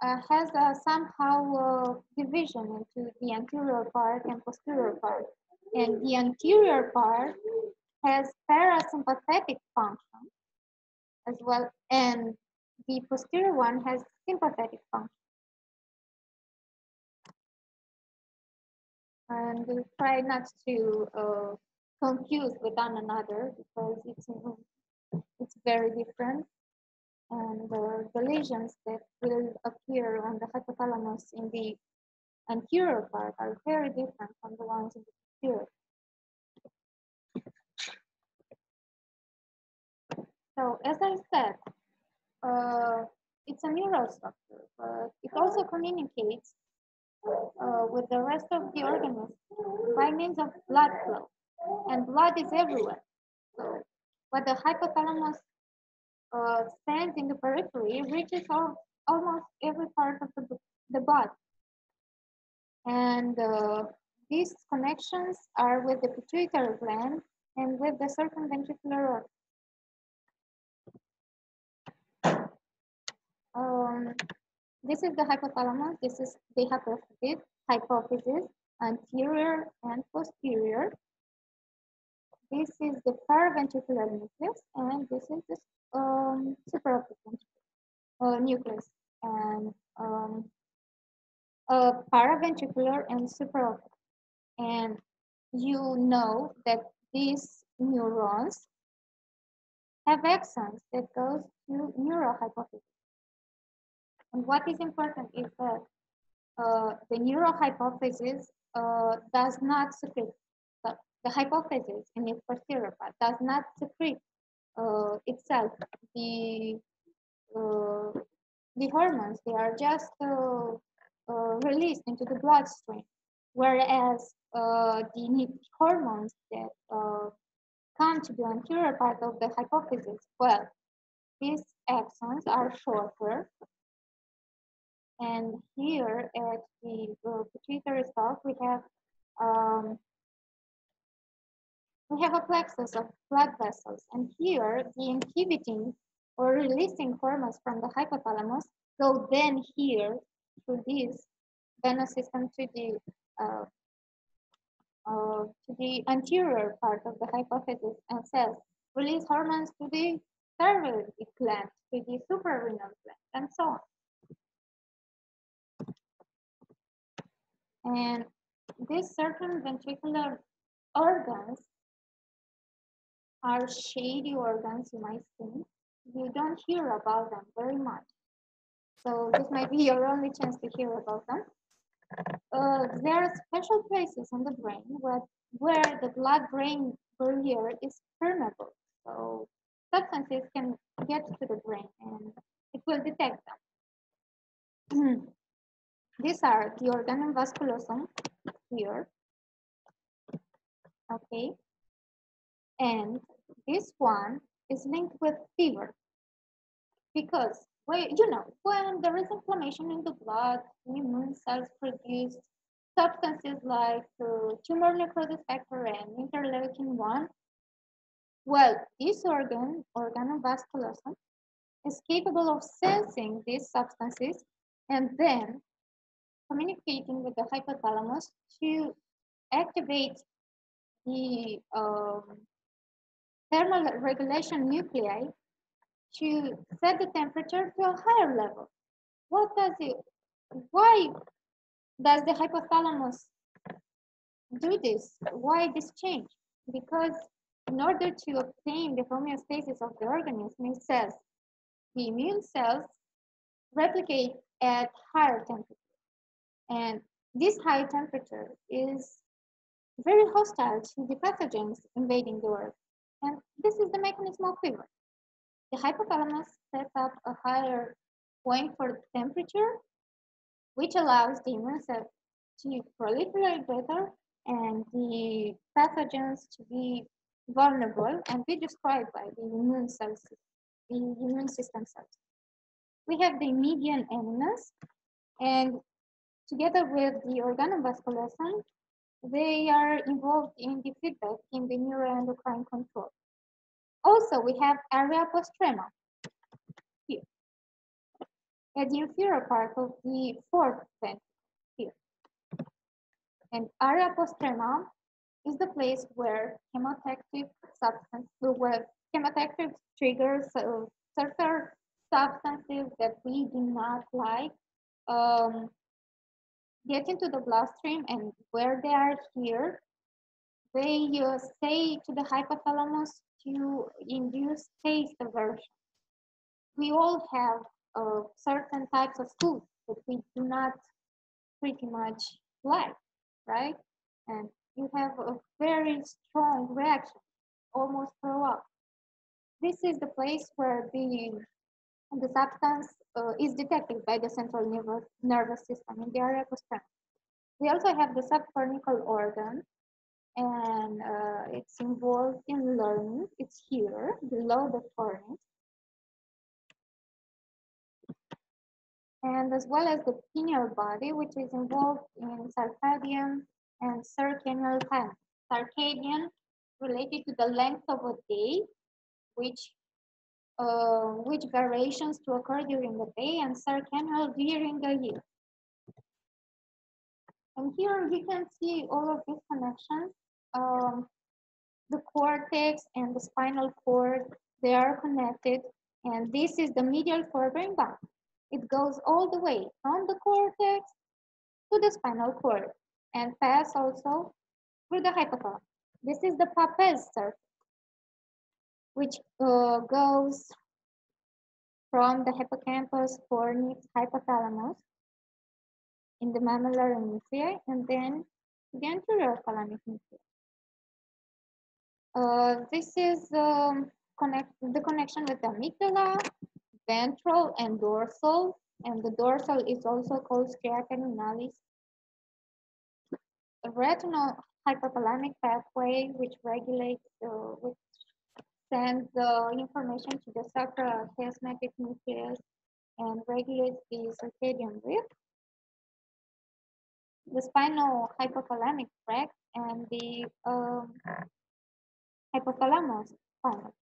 has somehow division into the anterior part and posterior part. And the anterior part has parasympathetic function as well, and the posterior one has sympathetic function. And we'll try not to confuse with one another because it's very different. And the lesions that will appear on the hypothalamus in the anterior part are very different from the ones in the posterior. So as I said, it's a neural structure, but it also communicates with the rest of the organism by means of blood flow. And blood is everywhere. So what the hypothalamus stands in the periphery reaches almost every part of the body. And these connections are with the pituitary gland and with the circumventricular organ. This is the hypothalamus. This is the hypophysis, anterior and posterior. This is the paraventricular nucleus, and this is the supraoptic nucleus, and paraventricular and supraoptic. And you know that these neurons have axons that goes to neurohypophysis. And what is important is that the neurohypophysis does not secrete, the hypophysis in its posterior part does not secrete itself the hormones. They are just released into the bloodstream, whereas the hormones that come to the anterior part of the hypophysis, well, these axons are shorter. And here at the pituitary stalk, we have a plexus of blood vessels. And here, the inhibiting or releasing hormones from the hypothalamus go then here through this venous system to the anterior part of the hypophysis and cells, release hormones to the thyroid gland, to the suprarenal gland, and so on. And these certain ventricular organs are shady organs, you might think. You don't hear about them very much. So this might be your only chance to hear about them. There are special places in the brain where the blood-brain barrier is permeable. So substances can get to the brain and it will detect them. These are the organum vasculosum here. Okay. And this one is linked with fever because, when there is inflammation in the blood, the immune cells produce substances like tumor necrosis factor and interleukin-1. Well, this organum vasculosum, is capable of sensing these substances and then communicating with the hypothalamus to activate the thermal regulation nuclei to set the temperature to a higher level. Why does the hypothalamus do this? Why this change? Because in order to obtain the homeostasis of the organism, it says the immune cells replicate at higher temperature. And this high temperature is very hostile to the pathogens invading the earth. And this is the mechanism of fever. The hypothalamus sets up a higher point for temperature, which allows the immune cells to proliferate better and the pathogens to be vulnerable and be destroyed by the immune cells, the immune system cells. We have the median animus, and together with the organovascularism, they are involved in the feedback in the neuroendocrine control. Also, we have area postrema here, at the inferior part of the fourth ventricle here. And area postrema is the place where chemotactic substance, where chemotactic triggers certain substances that we do not like get into the bloodstream, and where they are here, they say to the hypothalamus to induce taste aversion. We all have certain types of food that we do not pretty much like, right? And you have a very strong reaction, almost throw up. This is the place where the substance is detected by the central nervous system in the area postrema. We also have the subcortical organ, and it's involved in learning. It's here, below the cortex. And as well as the pineal body, which is involved in circadian and circannual time. Circadian related to the length of a day, which variations to occur during the day, and circannual during the year. And here you can see all of these connections. The cortex and the spinal cord, they are connected, and this is the medial forebrain band. It goes all the way from the cortex to the spinal cord and pass also through the hypothalamus. This is the Papez surface, which goes from the hippocampus, fornix, hypothalamus in the mammillary nuclei, and then the anterior thalamic nuclei. This is the connection with the amygdala, ventral, and dorsal. And the dorsal is also called stria terminalis. A retinal hypothalamic pathway, which regulates, which sends the information to the suprachiasmatic nucleus and regulates the circadian rhythm. The spinal hypothalamic tract and the hypothalamus spinal.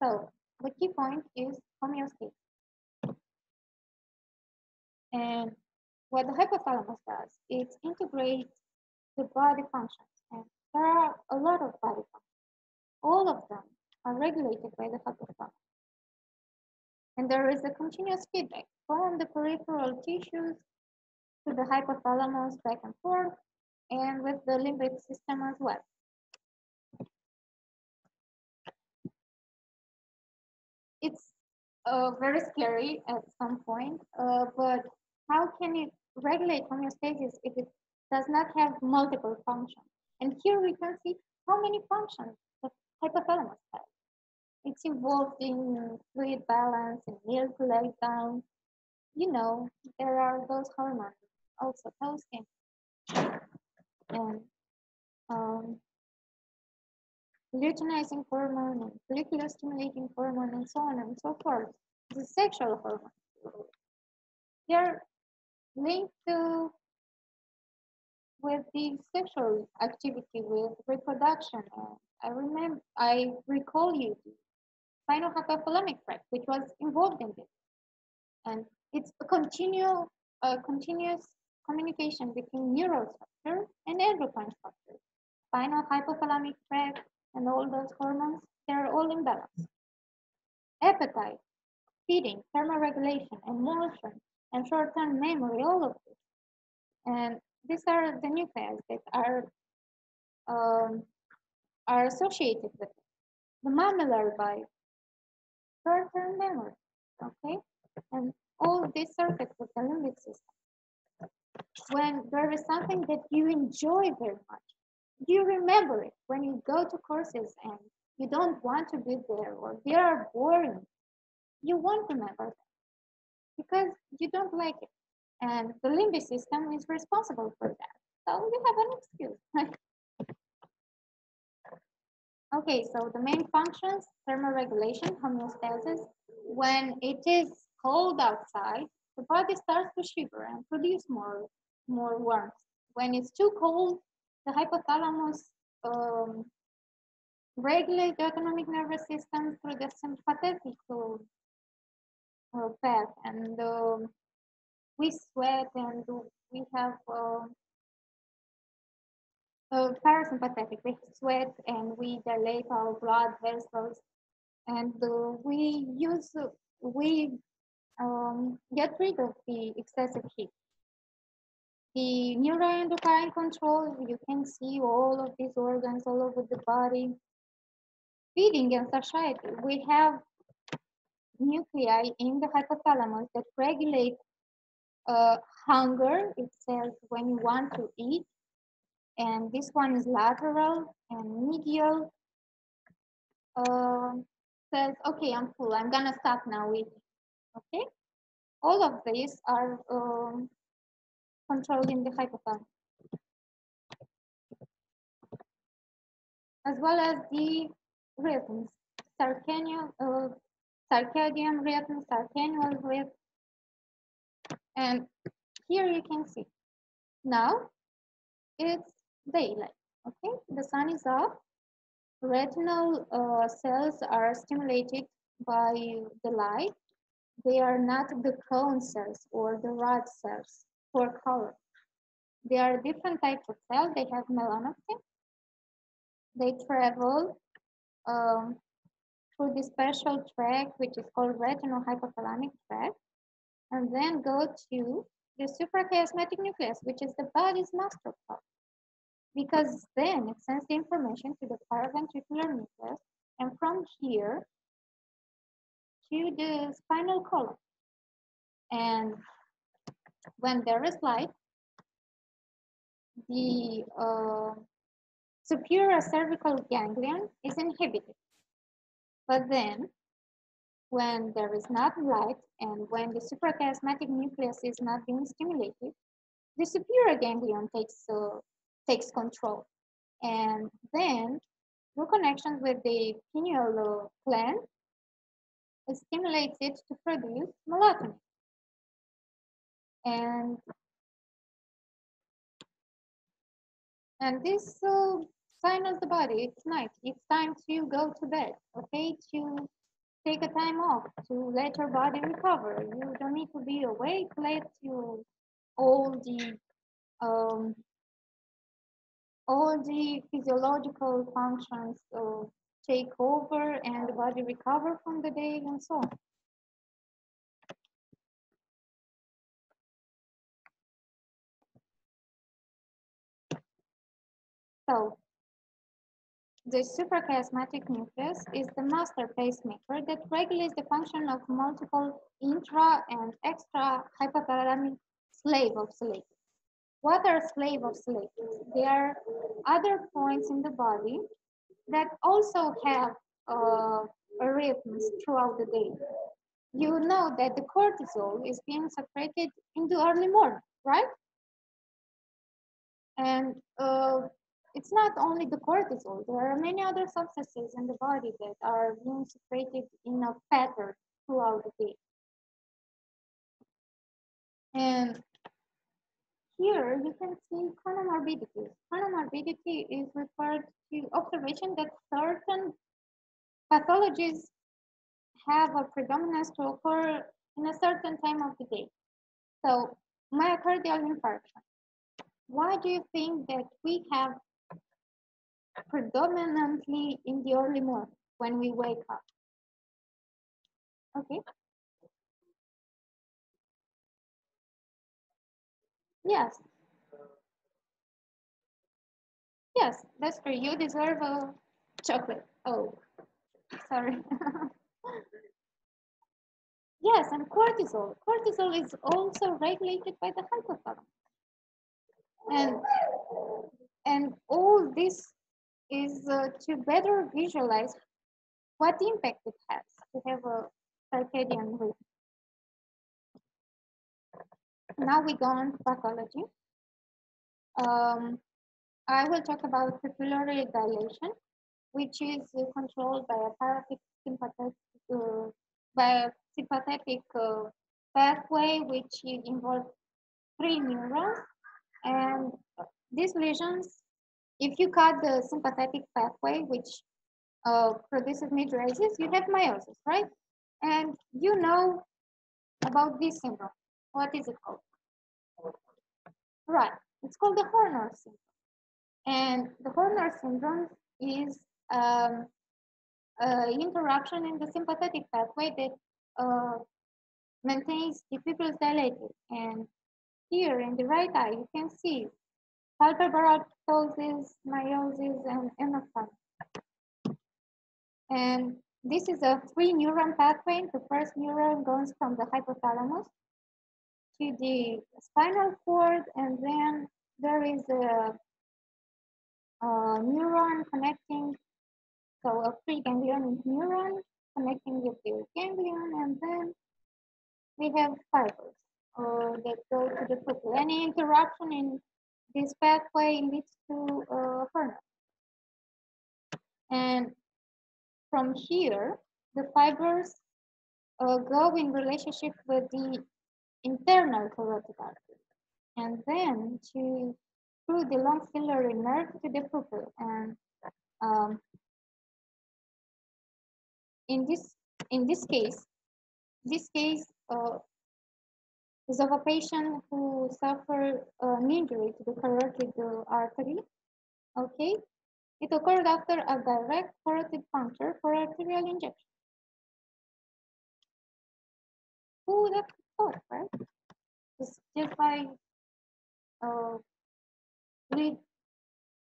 So the key point is homeostasis. And what the hypothalamus does, it integrates the body functions. And there are a lot of body functions. All of them are regulated by the hypothalamus. And there is a continuous feedback from the peripheral tissues to the hypothalamus back and forth, and with the limbic system as well. It's very scary at some point, but how can it regulate homeostasis if it does not have multiple functions? And here we can see how many functions the hypothalamus has. It's involved in fluid balance and milk laydown. You know, there are those hormones, also oxytocin, and luteinizing hormone and follicular stimulating hormone, and so on and so forth. The sexual hormones, they're linked to with the sexual activity, with reproduction. And I recall you the spinal hypothalamic tract, which was involved in this, and it's a continuous communication between neural structure and endocrine structure. spinal hypothalamic tract, and all those hormones, they're all in balance. Appetite, feeding, thermoregulation, and motion, and short-term memory, all of this. And these are the nuclei that are associated with it. The mammillary body, short-term memory, okay? And all of these circuits with the limbic system. When there is something that you enjoy very much, you remember it. When you go to courses and you don't want to be there or they are boring, you won't remember them because you don't like it. And the limbic system is responsible for that. So you have an excuse. Okay, so the main functions, thermoregulation, homeostasis. When it is cold outside, the body starts to shiver and produce more warmth. When it's too cold, the hypothalamus regulates the autonomic nervous system through the sympathetic path, and we sweat and we have parasympathetic. We sweat and we dilate our blood vessels, and we get rid of the excessive heat. The neuroendocrine control, you can see all of these organs all over the body. Feeding and satiety, we have nuclei in the hypothalamus that regulate hunger. It says when you want to eat. And this one is lateral, and medial says, okay, I'm full, I'm gonna stop now eating, okay? All of these are controlled in the hypothalamus. As well as the rhythms, circadian rhythm, circannual rhythm. And here you can see, now it's daylight, okay? The sun is up. Retinal cells are stimulated by the light. They are not the cone cells or the rod cells for color. They are different types of cells. They have melanopsin. They travel through the special tract, which is called retinal hypothalamic tract, and then go to the suprachiasmatic nucleus, which is the body's master part. Because then it sends the information to the paraventricular nucleus, and from here to the spinal column. And when there is light, the superior cervical ganglion is inhibited. But then, when there is not light and when the suprachiasmatic nucleus is not being stimulated, the superior ganglion takes control. And then, through connections with the pineal gland, it stimulates it to produce melatonin. And this signals the body, it's night, it's time to go to bed, okay? To take a time off, to let your body recover. You don't need to be awake, let all the physiological functions take over and the body recover from the day and so on. So, the suprachiasmatic nucleus is the master pacemaker that regulates the function of multiple intra and extra hypothalamic slave oscillators. What are slave oscillators? They are other points in the body that also have rhythms throughout the day. You know that the cortisol is being secreted in the early morning, right? And it's not only the cortisol, there are many other substances in the body that are being secreted in a pattern throughout the day. And here you can see comorbidity. Comorbidity is referred to observation that certain pathologies have a predominance to occur in a certain time of the day. So myocardial infarction. Why do you think that we have predominantly in the early morning when we wake up. Okay. Yes. Yes, that's true. You deserve a chocolate. Oh, sorry. Yes, and cortisol. Cortisol is also regulated by the hypothalamus. And all this is to better visualize what impact it has to have a circadian rhythm. Now we go on to pathology. I will talk about pupillary dilation, which is controlled by a sympathetic pathway, which involves 3 neurons. And these lesions, if you cut the sympathetic pathway, which produces mydriasis, you have meiosis, right? And you know about this syndrome. What is it called? Right, it's called the Horner syndrome. And the Horner syndrome is interruption in the sympathetic pathway that maintains the pupils dilated. And here in the right eye, you can see palpebral ptosis, meiosis, and enophthalmos. And this is a 3-neuron pathway. The first neuron goes from the hypothalamus to the spinal cord, and then there is a neuron connecting, so a preganglionic neuron connecting with the ganglion, and then we have fibers that go to the pupil. Any interruption in this pathway leads to Horner. And from here, the fibers go in relationship with the internal carotid artery, and then through the long ciliary nerve to the pupil. And in this case is of a patient who suffered an injury to the carotid artery. Okay, it occurred after a direct carotid puncture for arterial injection. Who would have thought, right? Just by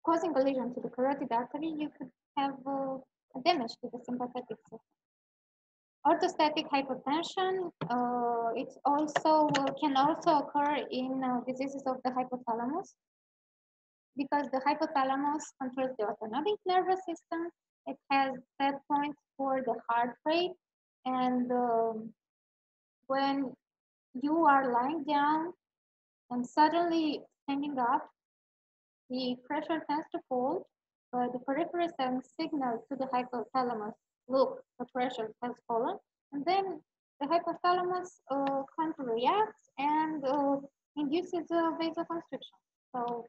causing a lesion to the carotid artery, you could have a damage to the sympathetic system. Orthostatic hypotension, it also can also occur in diseases of the hypothalamus, because the hypothalamus controls the autonomic nervous system. It has set points for the heart rate, and when you are lying down and suddenly standing up, the pressure tends to fall, but the periphery sends signal to the hypothalamus, look, the pressure has fallen, and then the hypothalamus counter-reacts and induces a vasoconstriction. So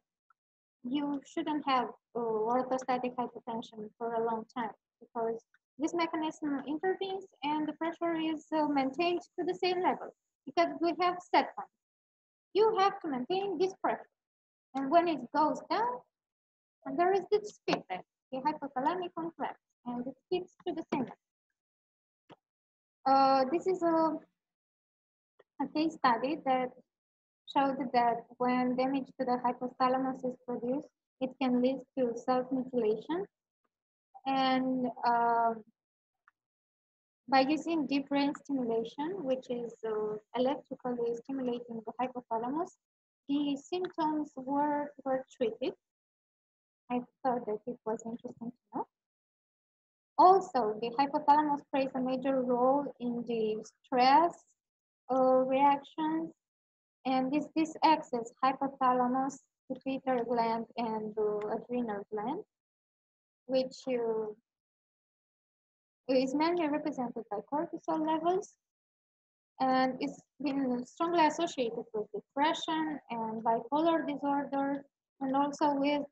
you shouldn't have orthostatic hypotension for a long time, because this mechanism intervenes and the pressure is maintained to the same level, because we have set points. You have to maintain this pressure. And when it goes down, and there is this feedback, the hypothalamic complex, and it keeps to the same level. This is a case study that showed that when damage to the hypothalamus is produced, it can lead to self-mutilation. And by using deep brain stimulation, which is electrically stimulating the hypothalamus, the symptoms were treated. I thought that it was interesting to know. Also, the hypothalamus plays a major role in the stress reactions, and this axis, hypothalamus, pituitary gland, and adrenal gland, which is mainly represented by cortisol levels, and it's been strongly associated with depression and bipolar disorder, and also with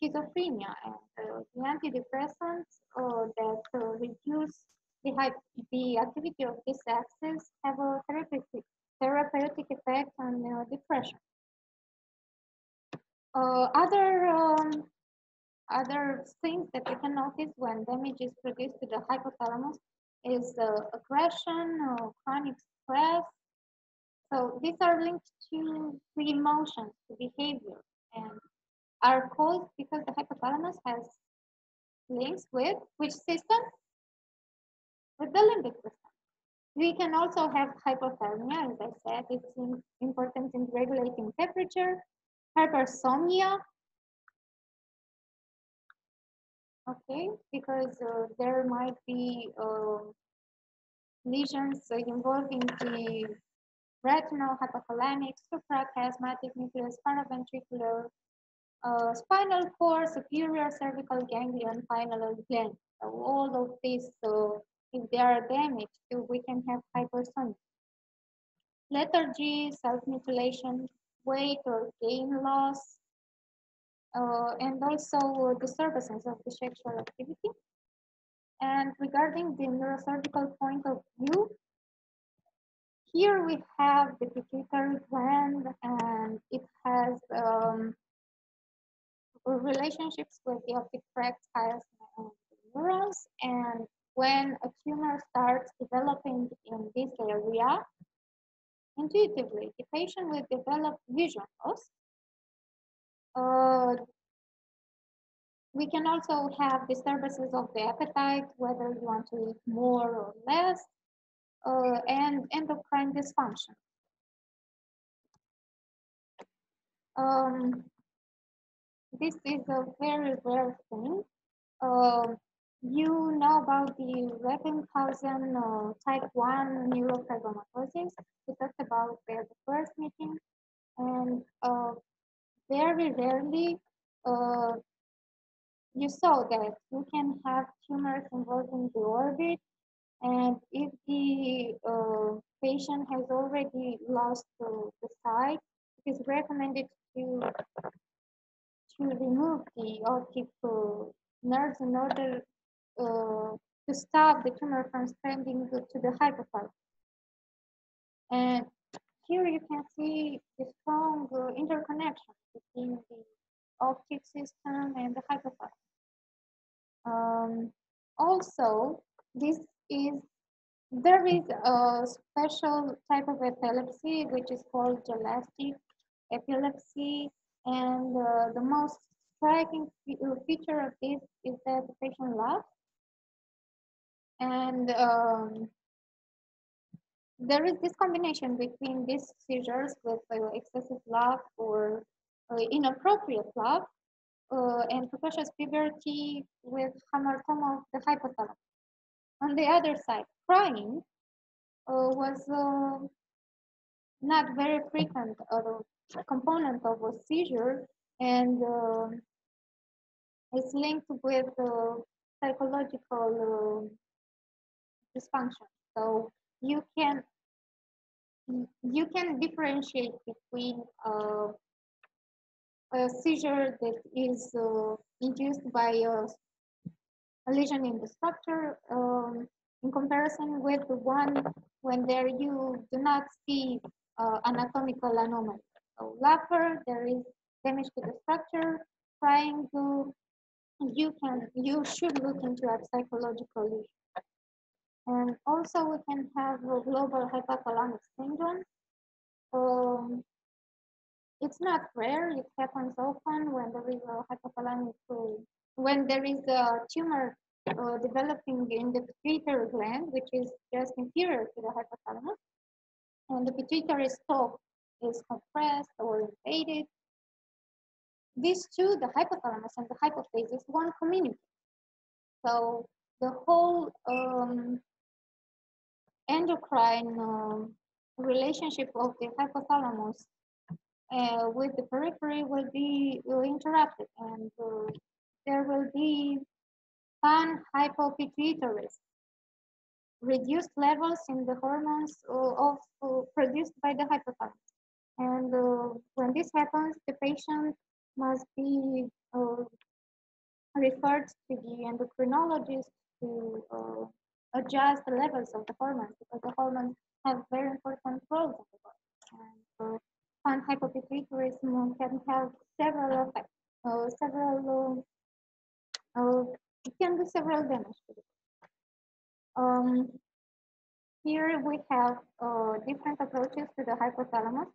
schizophrenia. And the antidepressants that reduce the activity of this axis have a therapeutic effect on depression. Other other things that you can notice when damage is produced to the hypothalamus is aggression or chronic stress. So these are linked to emotions, to behavior, and are caused because the hypothalamus has links with which system? With the limbic system. We can also have hypothermia, as I said, it's important in regulating temperature, hypersomnia, okay, because there might be lesions involving the retinal, hypothalamic, suprachiasmatic nucleus, paraventricular, spinal cord, superior cervical ganglion, final gland. So all of these, if they are damaged, we can have hypersomnia. Lethargy, self-mutilation, weight or gain loss, and also disturbances of the sexual activity. And regarding the neurosurgical point of view, here we have the pituitary gland, and it has relationships with the optic tracts, and neurons. And when a tumor starts developing in this area, intuitively, the patient will develop vision loss. We can also have disturbances of the appetite, whether you want to eat more or less, and endocrine dysfunction. This is a very rare thing. You know about the Recklinghausen type 1 neurofibromatosis. We talked about the first meeting, and very rarely you saw that you can have tumors involving the orbit, and if the patient has already lost the sight, it is recommended to remove the optic nerves in order to stop the tumor from spreading to the hypothalamus. And here you can see the strong interconnection between the optic system and the hypothalamus. Also, there is a special type of epilepsy which is called gelastic epilepsy, and the most striking feature of this is that the patient laughs, and there is this combination between these seizures with excessive laugh or inappropriate laugh and precocious puberty with hamartoma of the hypothalamus. On the other side, crying was not very frequent component of a seizure, and it's linked with psychological dysfunction. So you can differentiate between a seizure that is induced by a lesion in the structure in comparison with the one when there you do not see anatomical anomaly. So laughter, there is damage to the structure. Crying, you should look into a psychological issue. And also we can have a global hypothalamic syndrome. It's not rare, it happens often when there is a hypothalamic, when there is a tumor developing in the pituitary gland, which is just inferior to the hypothalamus, and the pituitary stalk is compressed or invaded. These two, the hypothalamus and the hypophyse, is one community. So the whole endocrine relationship of the hypothalamus with the periphery will be interrupted, and there will be panhypopituitarism, reduced levels in the hormones produced by the hypothalamus. And when this happens, the patient must be referred to the endocrinologist to adjust the levels of the hormones, because the hormones have very important roles in the body. And panhypopituitarism can have several effects, several It can do several damage to the body. Here we have different approaches to the hypothalamus.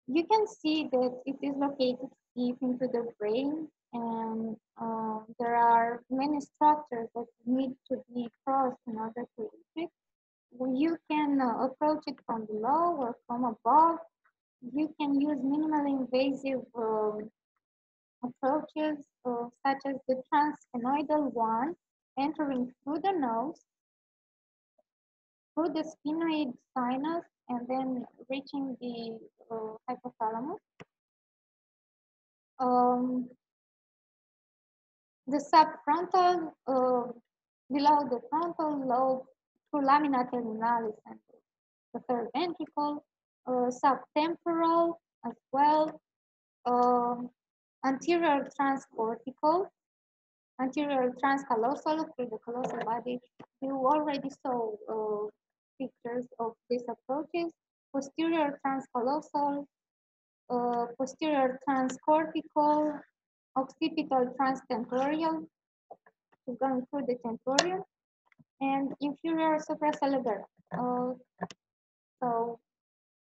You can see that it is located deep into the brain, and there are many structures that need to be crossed in order to reach it. You can approach it from below or from above. You can use minimally invasive approaches, such as the transsphenoidal one, entering through the nose, through the sphenoid sinus, and then reaching the hypothalamus. The subfrontal, below the frontal lobe, through lamina terminalis and the third ventricle, subtemporal as well, anterior transcortical, anterior transcallosal through the callosal body. You already saw pictures of these approaches. Posterior transcallosal, posterior transcortical, occipital transtentorial, is going through the tentorium, and inferior suprasalivary. So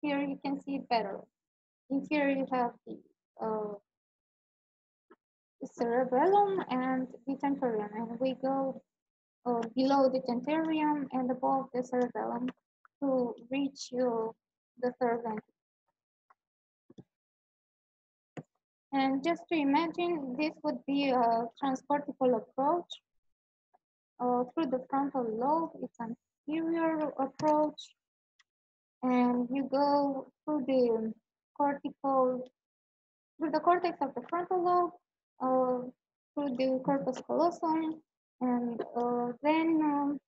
here you can see it better. Inferior you have the cerebellum and the tentorium, and we go below the tentorium and above the cerebellum to reach the third ventricle. And just to imagine, this would be a transcortical approach through the frontal lobe. It's an anterior approach, and you go through the cortical, through the cortex of the frontal lobe, through the corpus callosum, and then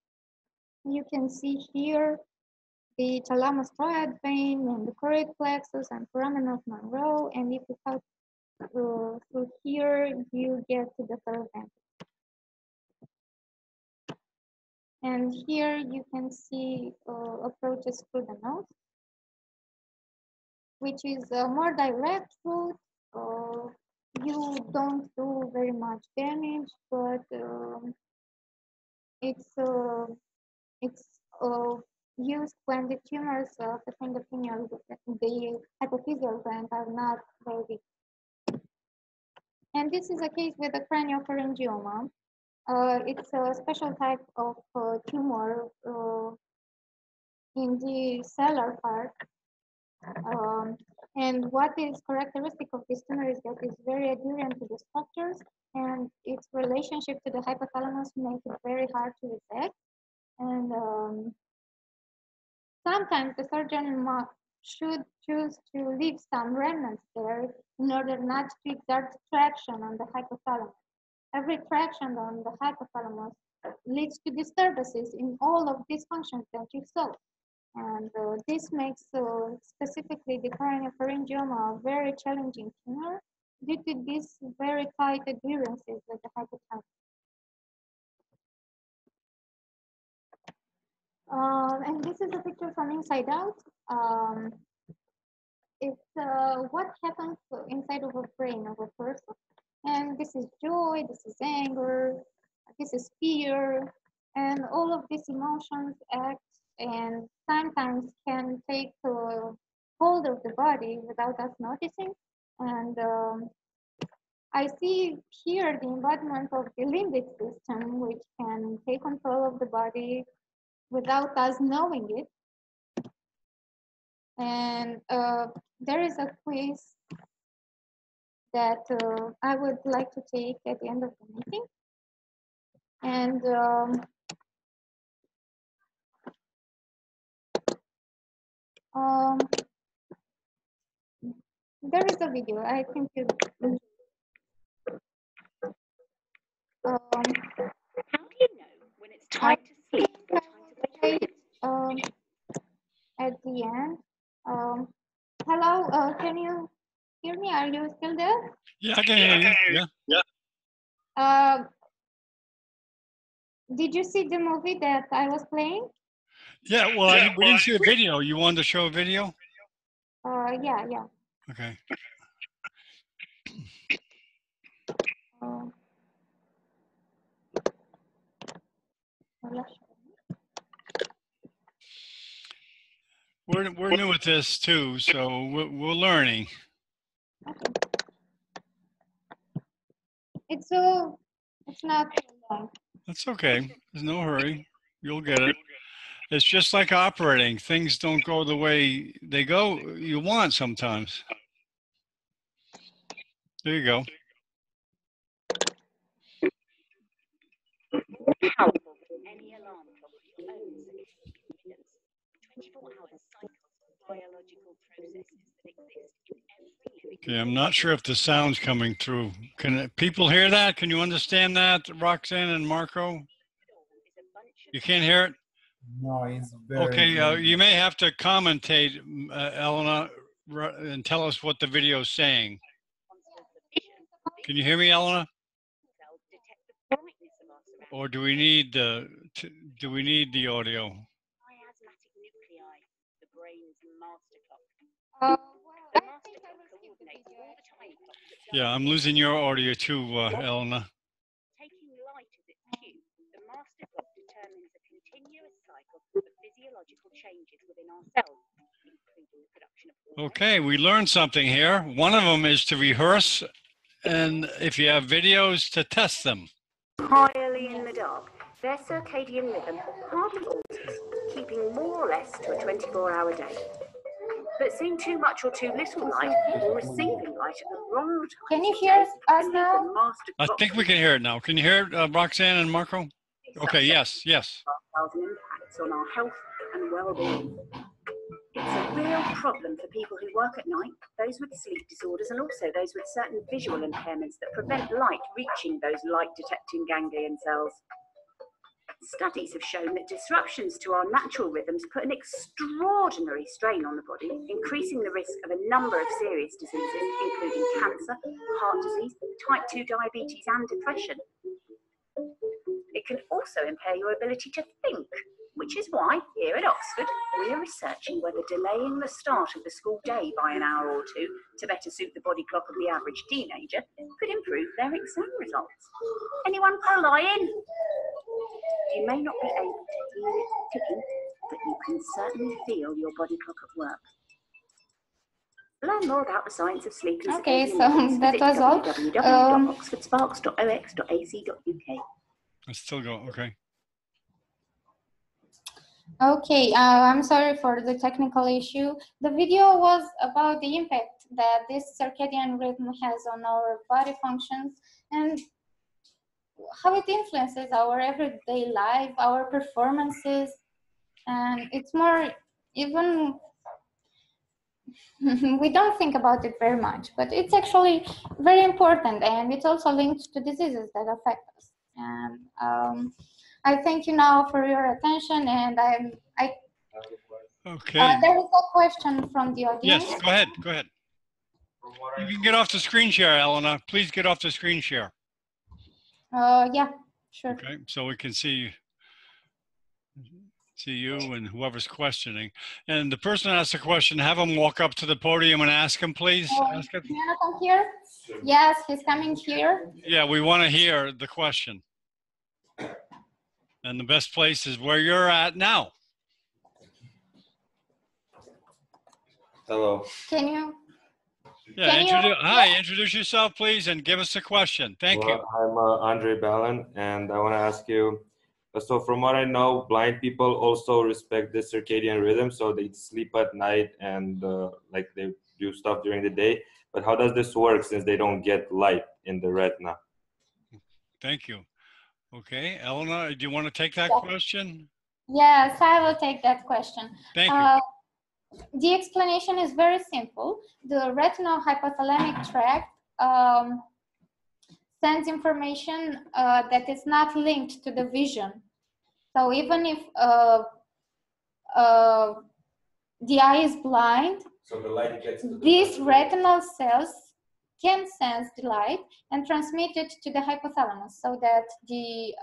you can see here the Thalamus striate vein and the choroid plexus and foramen of Monroe, and if you cut through here, you get to the third ventricle. And here you can see approaches through the nose, which is a more direct route. You don't do very much damage, but it's used when the tumors of the fingerpinal, the hypophyseal gland, are not very big. And this is a case with a craniopharyngioma. It's a special type of tumor in the cellular part. And what is characteristic of this tumor is that it's very adherent to the structures, and its relationship to the hypothalamus makes it very hard to resect. And sometimes the surgeon should choose to leave some remnants there in order not to exert traction on the hypothalamus. Every traction on the hypothalamus leads to disturbances in all of these functions that you saw. And this makes specifically the craniopharyngioma a very challenging tumor due to these very tight adherences with the hypothalamus. And this is a picture from inside out. It's what happens inside of a brain of a person. And this is joy, this is anger, this is fear, and all of these emotions act and sometimes can take hold of the body without us noticing. And I see here the embodiment of the limbic system, which can take control of the body without us knowing it. And there is a quiz that I would like to take at the end of the meeting. And there is a video. I think you. How do you know when it's time to sleep or time to wake up? At the end. Hello, can you hear me? Are you still there? Yeah, I can hear you. Yeah. Did you see the movie that I was playing? Yeah, well, we didn't see a video. You wanted to show a video? Yeah. Okay. We're new at this too, so we're learning. Okay. It's not too long. That's okay. There's no hurry. You'll get it. It's just like operating. Things don't go the way they go you want sometimes. There you go. Powerful than any alarm clock of your own circadian rhythms. 24-hour cycles of biological processes that exist in every living. Okay, I'm not sure if the sound's coming through. Can people hear that? Can you understand that, Roxanne and Marco? You can't hear it? No, it's very. Okay, you may have to commentate, Elena, and tell us what the video is saying. Can you hear me, Elena? Or do we need the audio? Miasmatic nuclei, the brain's master clock. Well, The I master think I clock will skip the coordinates video. all the time clocks that Yeah, I'm losing your audio too, Elena. taking light as its cue. The master clock determines a continuous cycle of physiological changes within our cells, including the production of hormones. Okay, we learned something here. One of them is to rehearse, and if you have videos, to test them. Entirely in the dark, their circadian rhythm hardly alters, keeping more or less to a 24-hour day. But seeing too much or too little light, or receiving light at the wrong time. Can you hear us can leave now? the master I clock think we can hear it now. Can you hear it, Roxanne and Marco? Okay, yes. Lifestyles and impacts on our health and well-being. It's a real problem for people who work at night, those with sleep disorders, and also those with certain visual impairments that prevent light reaching those light-detecting ganglion cells. Studies have shown that disruptions to our natural rhythms put an extraordinary strain on the body, increasing the risk of a number of serious diseases, including cancer, heart disease, type 2 diabetes, and depression. It can also impair your ability to think, which is why, here at Oxford, we are researching whether delaying the start of the school day by an hour or two to better suit the body clock of the average teenager could improve their exam results. Anyone lying? You may not be able to hear it ticking, but you can certainly feel your body clock at work. Learn more about the science of sleep and Okay, circadian so rhythms. that Visit was all. www.oxfordsparks.ox.ac.uk. Let's still go. Okay. Okay, I'm sorry for the technical issue. The video was about the impact that this circadian rhythm has on our body functions and how it influences our everyday life, our performances, and it's more even we don't think about it very much, but it's actually very important, and it's also linked to diseases that affect us. And I thank you now for your attention, and Okay. there is a question from the audience. Yes, go ahead. Go ahead. You can get off the screen share, Elena. Please get off the screen share. Yeah, sure. Okay, so we can see you and whoever's questioning. And the person who asked the question, have him walk up to the podium and ask him, please. Ask him. Jonathan here? Yes, he's coming here. Yeah, we want to hear the question. And the best place is where you're at now. Hello. Can you? Hi, introduce yourself, please, and give us a question. Thank you. I'm Andre Ballin, and I want to ask you, so from what I know, blind people also respect the circadian rhythm, so they sleep at night and like they do stuff during the day. But how does this work since they don't get light in the retina? Thank you. Okay, Elena, do you want to take that question? Yes, I will take that question. Thank you. The explanation is very simple. The retinal hypothalamic tract sends information that is not linked to the vision. So even if the eye is blind, So the light gets to these retinal cells can sense the light and transmit it to the hypothalamus, so that the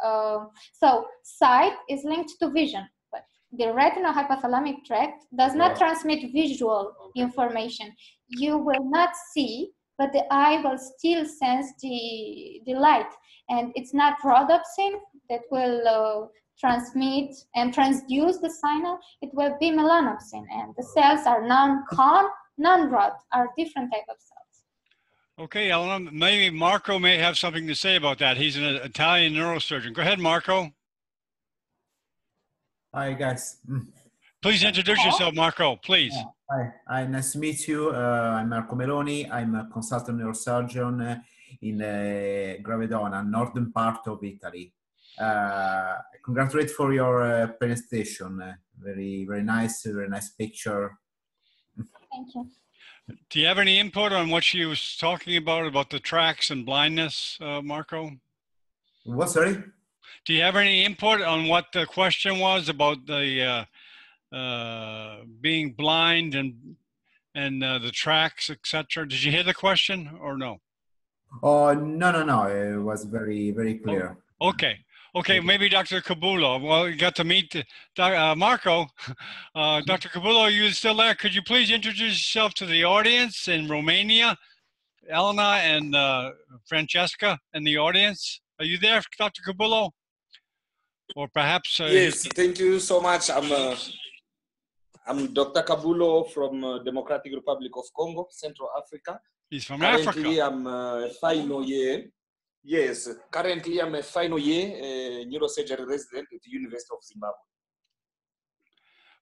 so sight is linked to vision, but the retinal hypothalamic tract does not transmit visual information. You will not see, but the eye will still sense the light, and it's not rhodopsin that will transmit and transduce the signal, it will be melanopsin, and the cells are non-con, non-rod, are different type of cells. Okay, Elena, maybe Marco may have something to say about that. He's an Italian neurosurgeon. Go ahead, Marco. Hi, guys. Please introduce yourself, Marco, please. Hi, nice to meet you. I'm Marco Meloni. I'm a consultant neurosurgeon in Gravedona, northern part of Italy. Congratulate for your presentation. Very nice picture. Thank you. Do you have any input on what she was talking about the tracks and blindness, Marco? What, sorry? Do you have any input on what the question was about the being blind and the tracks, etc.? Did you hear the question or no? Oh, no. It was very clear. Oh, okay. Maybe Dr. Cabulo. Well, you got to meet Marco. Dr. Cabulo, are you still there? Could you please introduce yourself to the audience in Romania? Elena and Francesca and the audience. Are you there, Dr. Cabulo? Or perhaps... yes, thank you so much. I'm Dr. Cabulo from Democratic Republic of Congo, Central Africa. He's from Currently, Africa. I'm a final year. Yes, currently I'm a final year neurosurgery resident at the University of Zimbabwe.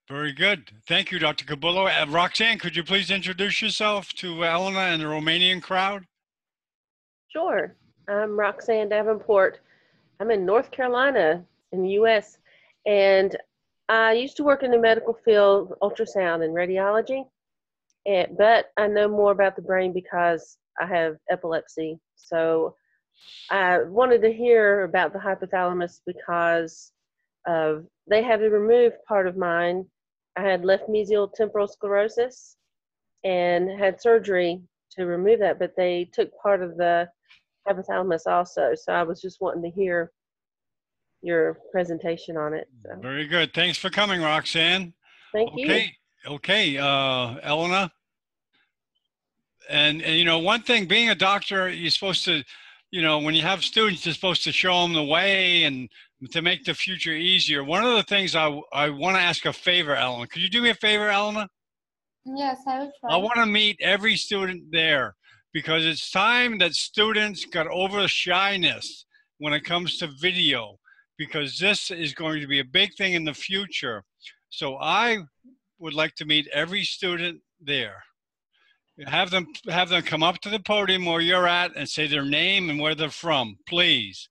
Very good. Thank you, Dr. Cabulo. Roxanne, could you please introduce yourself to Elena and the Romanian crowd? Sure. I'm Roxanne Davenport. I'm in North Carolina in the U.S. and I used to work in the medical field, ultrasound and radiology, but I know more about the brain because I have epilepsy. So I wanted to hear about the hypothalamus because they had to remove part of mine. I had left mesial temporal sclerosis and had surgery to remove that, but they took part of the hypothalamus also. So I was just wanting to hear your presentation on it. So. Very good. Thanks for coming, Roxanne. Thank you. Okay, Elena. And you know, one thing, being a doctor, you're supposed to, you know, when you have students, you're supposed to show them the way and to make the future easier. One of the things I want to ask a favor, Elena. Could you do me a favor, Elena? Yes, I will try. I want to meet every student there because it's time that students got over the shyness when it comes to video, because this is going to be a big thing in the future. So I would like to meet every student there. Have them come up to the podium where you're at and say their name and where they're from, please.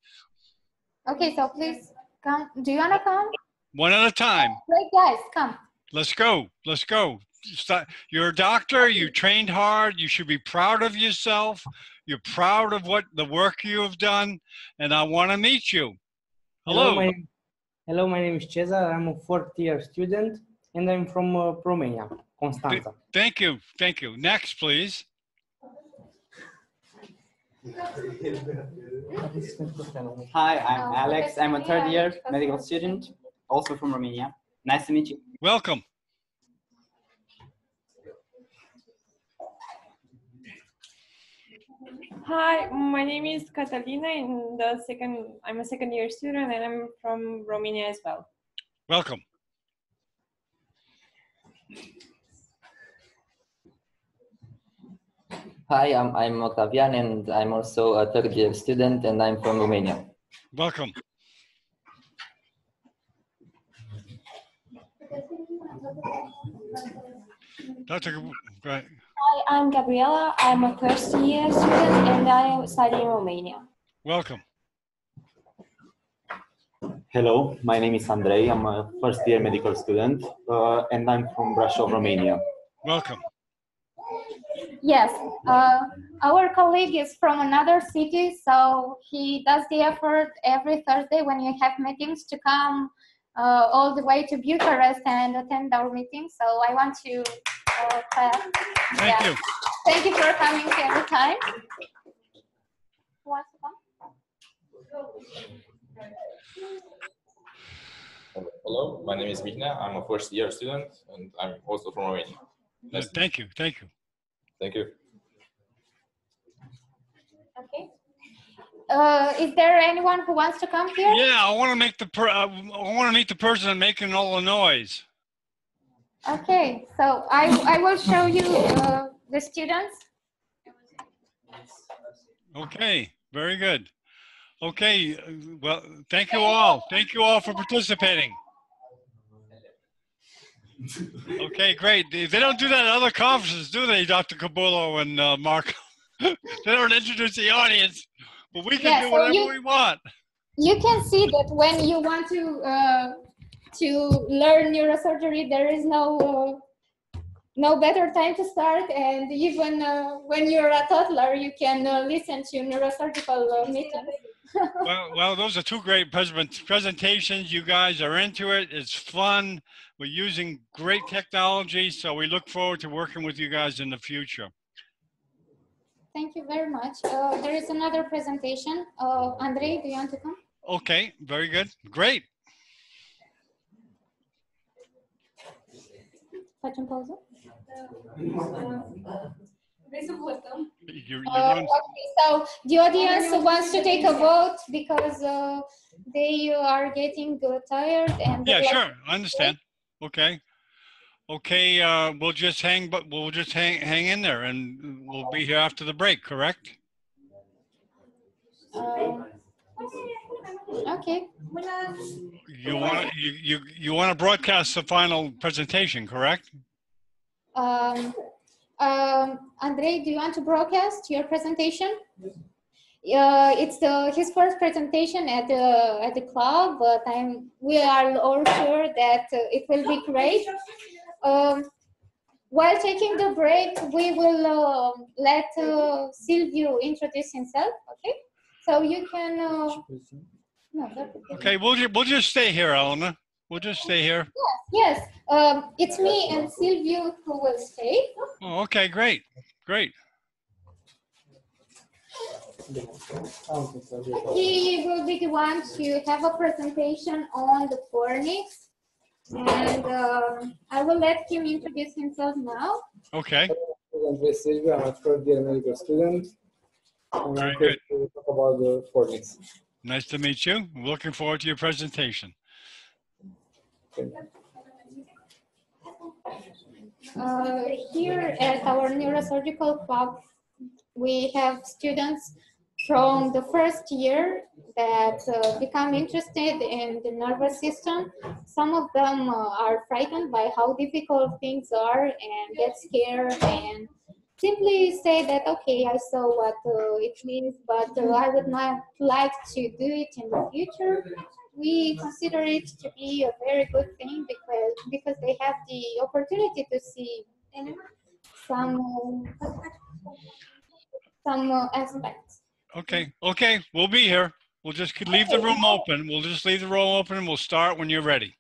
Okay, so please come. Do you want to come? One at a time. Great, guys, come. Let's go. Let's go. You're a doctor. You trained hard. You should be proud of yourself. You're proud of the work you have done, and I want to meet you. Hello. Hello, my name is Cesar. I'm a fourth-year student, and I'm from Romania, Constanța. Thank you. Thank you. Next, please. Hi, I'm Alex. I'm a third-year medical student, also from Romania. Nice to meet you. Welcome. Hi, my name is Catalina. I'm a second-year student, and I'm from Romania as well. Welcome. Hi, I'm Octavian, and I'm also a third-year student, and I'm from Romania. Welcome. Dr. Go ahead. Hi, I'm Gabriela. I'm a first-year student, and I study in Romania. Welcome. Hello, my name is Andrei. I'm a first-year medical student, and I'm from Brașov, Romania. Welcome. Yes, our colleague is from another city, so he does the effort every Thursday when you have meetings to come all the way to Bucharest and attend our meetings. So I want to Thank you. Thank you for coming every time. Who wants to come? Hello, my name is Mihna. I'm a first-year student, and I'm also from Romania. Nice Thank you. Thank you. Thank you. Okay. Is there anyone who wants to come here? Yeah, I want to make I want to meet the person making all the noise. Okay, so I will show you the students. Okay, very good. Okay, well, thank you all. Thank you all for participating. Okay, great. They don't do that at other conferences, do they, Dr. Cabullo and Marco? They don't introduce the audience, but we can do whatever we want. You can see that when you want to learn neurosurgery, there is no better time to start, and even when you're a toddler, you can listen to neurosurgical meetings. Well, those are two great presentations. You guys are into it. It's fun. We're using great technology, so we look forward to working with you guys in the future. Thank you very much. There is another presentation. Andre, do you want to come? Okay, very good. Great. Facem pauză? Okay, so the audience wants to take a vote because they are getting tired and yeah, sure, I understand. Okay, we'll just hang in there, and we'll be here after the break. Correct? Okay. You want to broadcast the final presentation, correct? Andre, do you want to broadcast your presentation? It's his first presentation at the club, but we are all sure that it will be great. While taking the break, we will let Silvio introduce himself. Okay, so you can. Okay, we'll just stay here, Elena. We'll just stay here. Yes. It's me and Silvio who will stay. Oh, okay, great. He will be the one to have a presentation on the fornix, and I will let him introduce himself now. Okay. I'm Silvio. I'm a third-year medical student, and I'm here to talk about the fornix. Nice to meet you. I'm looking forward to your presentation. Here at our neurosurgical club, we have students from the first year that become interested in the nervous system. Some of them are frightened by how difficult things are and get scared and simply say that, okay, I saw what it means, but I would not like to do it in the future. We consider it to be a very good thing because they have the opportunity to see some aspects. Okay, we'll be here. We'll just leave the room open. We'll just leave the room open and we'll start when you're ready.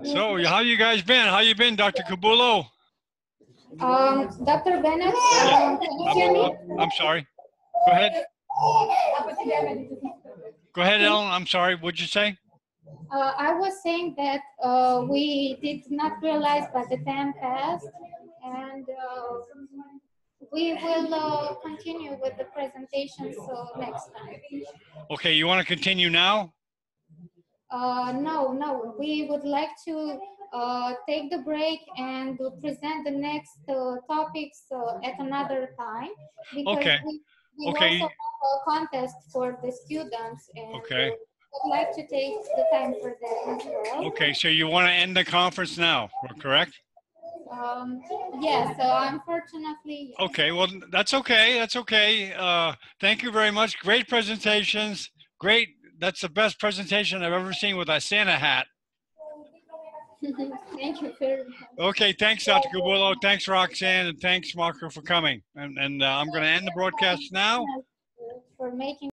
So, how you guys been? How you been, Dr. Cabullo? Dr. Bennett, can you hear me? I'm sorry. Go ahead. Go ahead, Ellen. I'm sorry. What'd you say? I was saying that we did not realize, but the time passed, and we will continue with the presentations next time. Okay, you want to continue now? No. We would like to take the break and present the next topics at another time, because we also have a contest for the students, and would like to take the time for that as well. Okay, so you want to end the conference now, correct? Yes, unfortunately. Yes. Okay, well, that's okay. That's okay. Thank you very much. Great presentations. Great. That's the best presentation I've ever seen with a Santa hat. Thank you very much. Okay, thanks, Dr. Cabullo. Thanks, Roxanne, and thanks, Marco, for coming. And I'm going to end the broadcast now. For making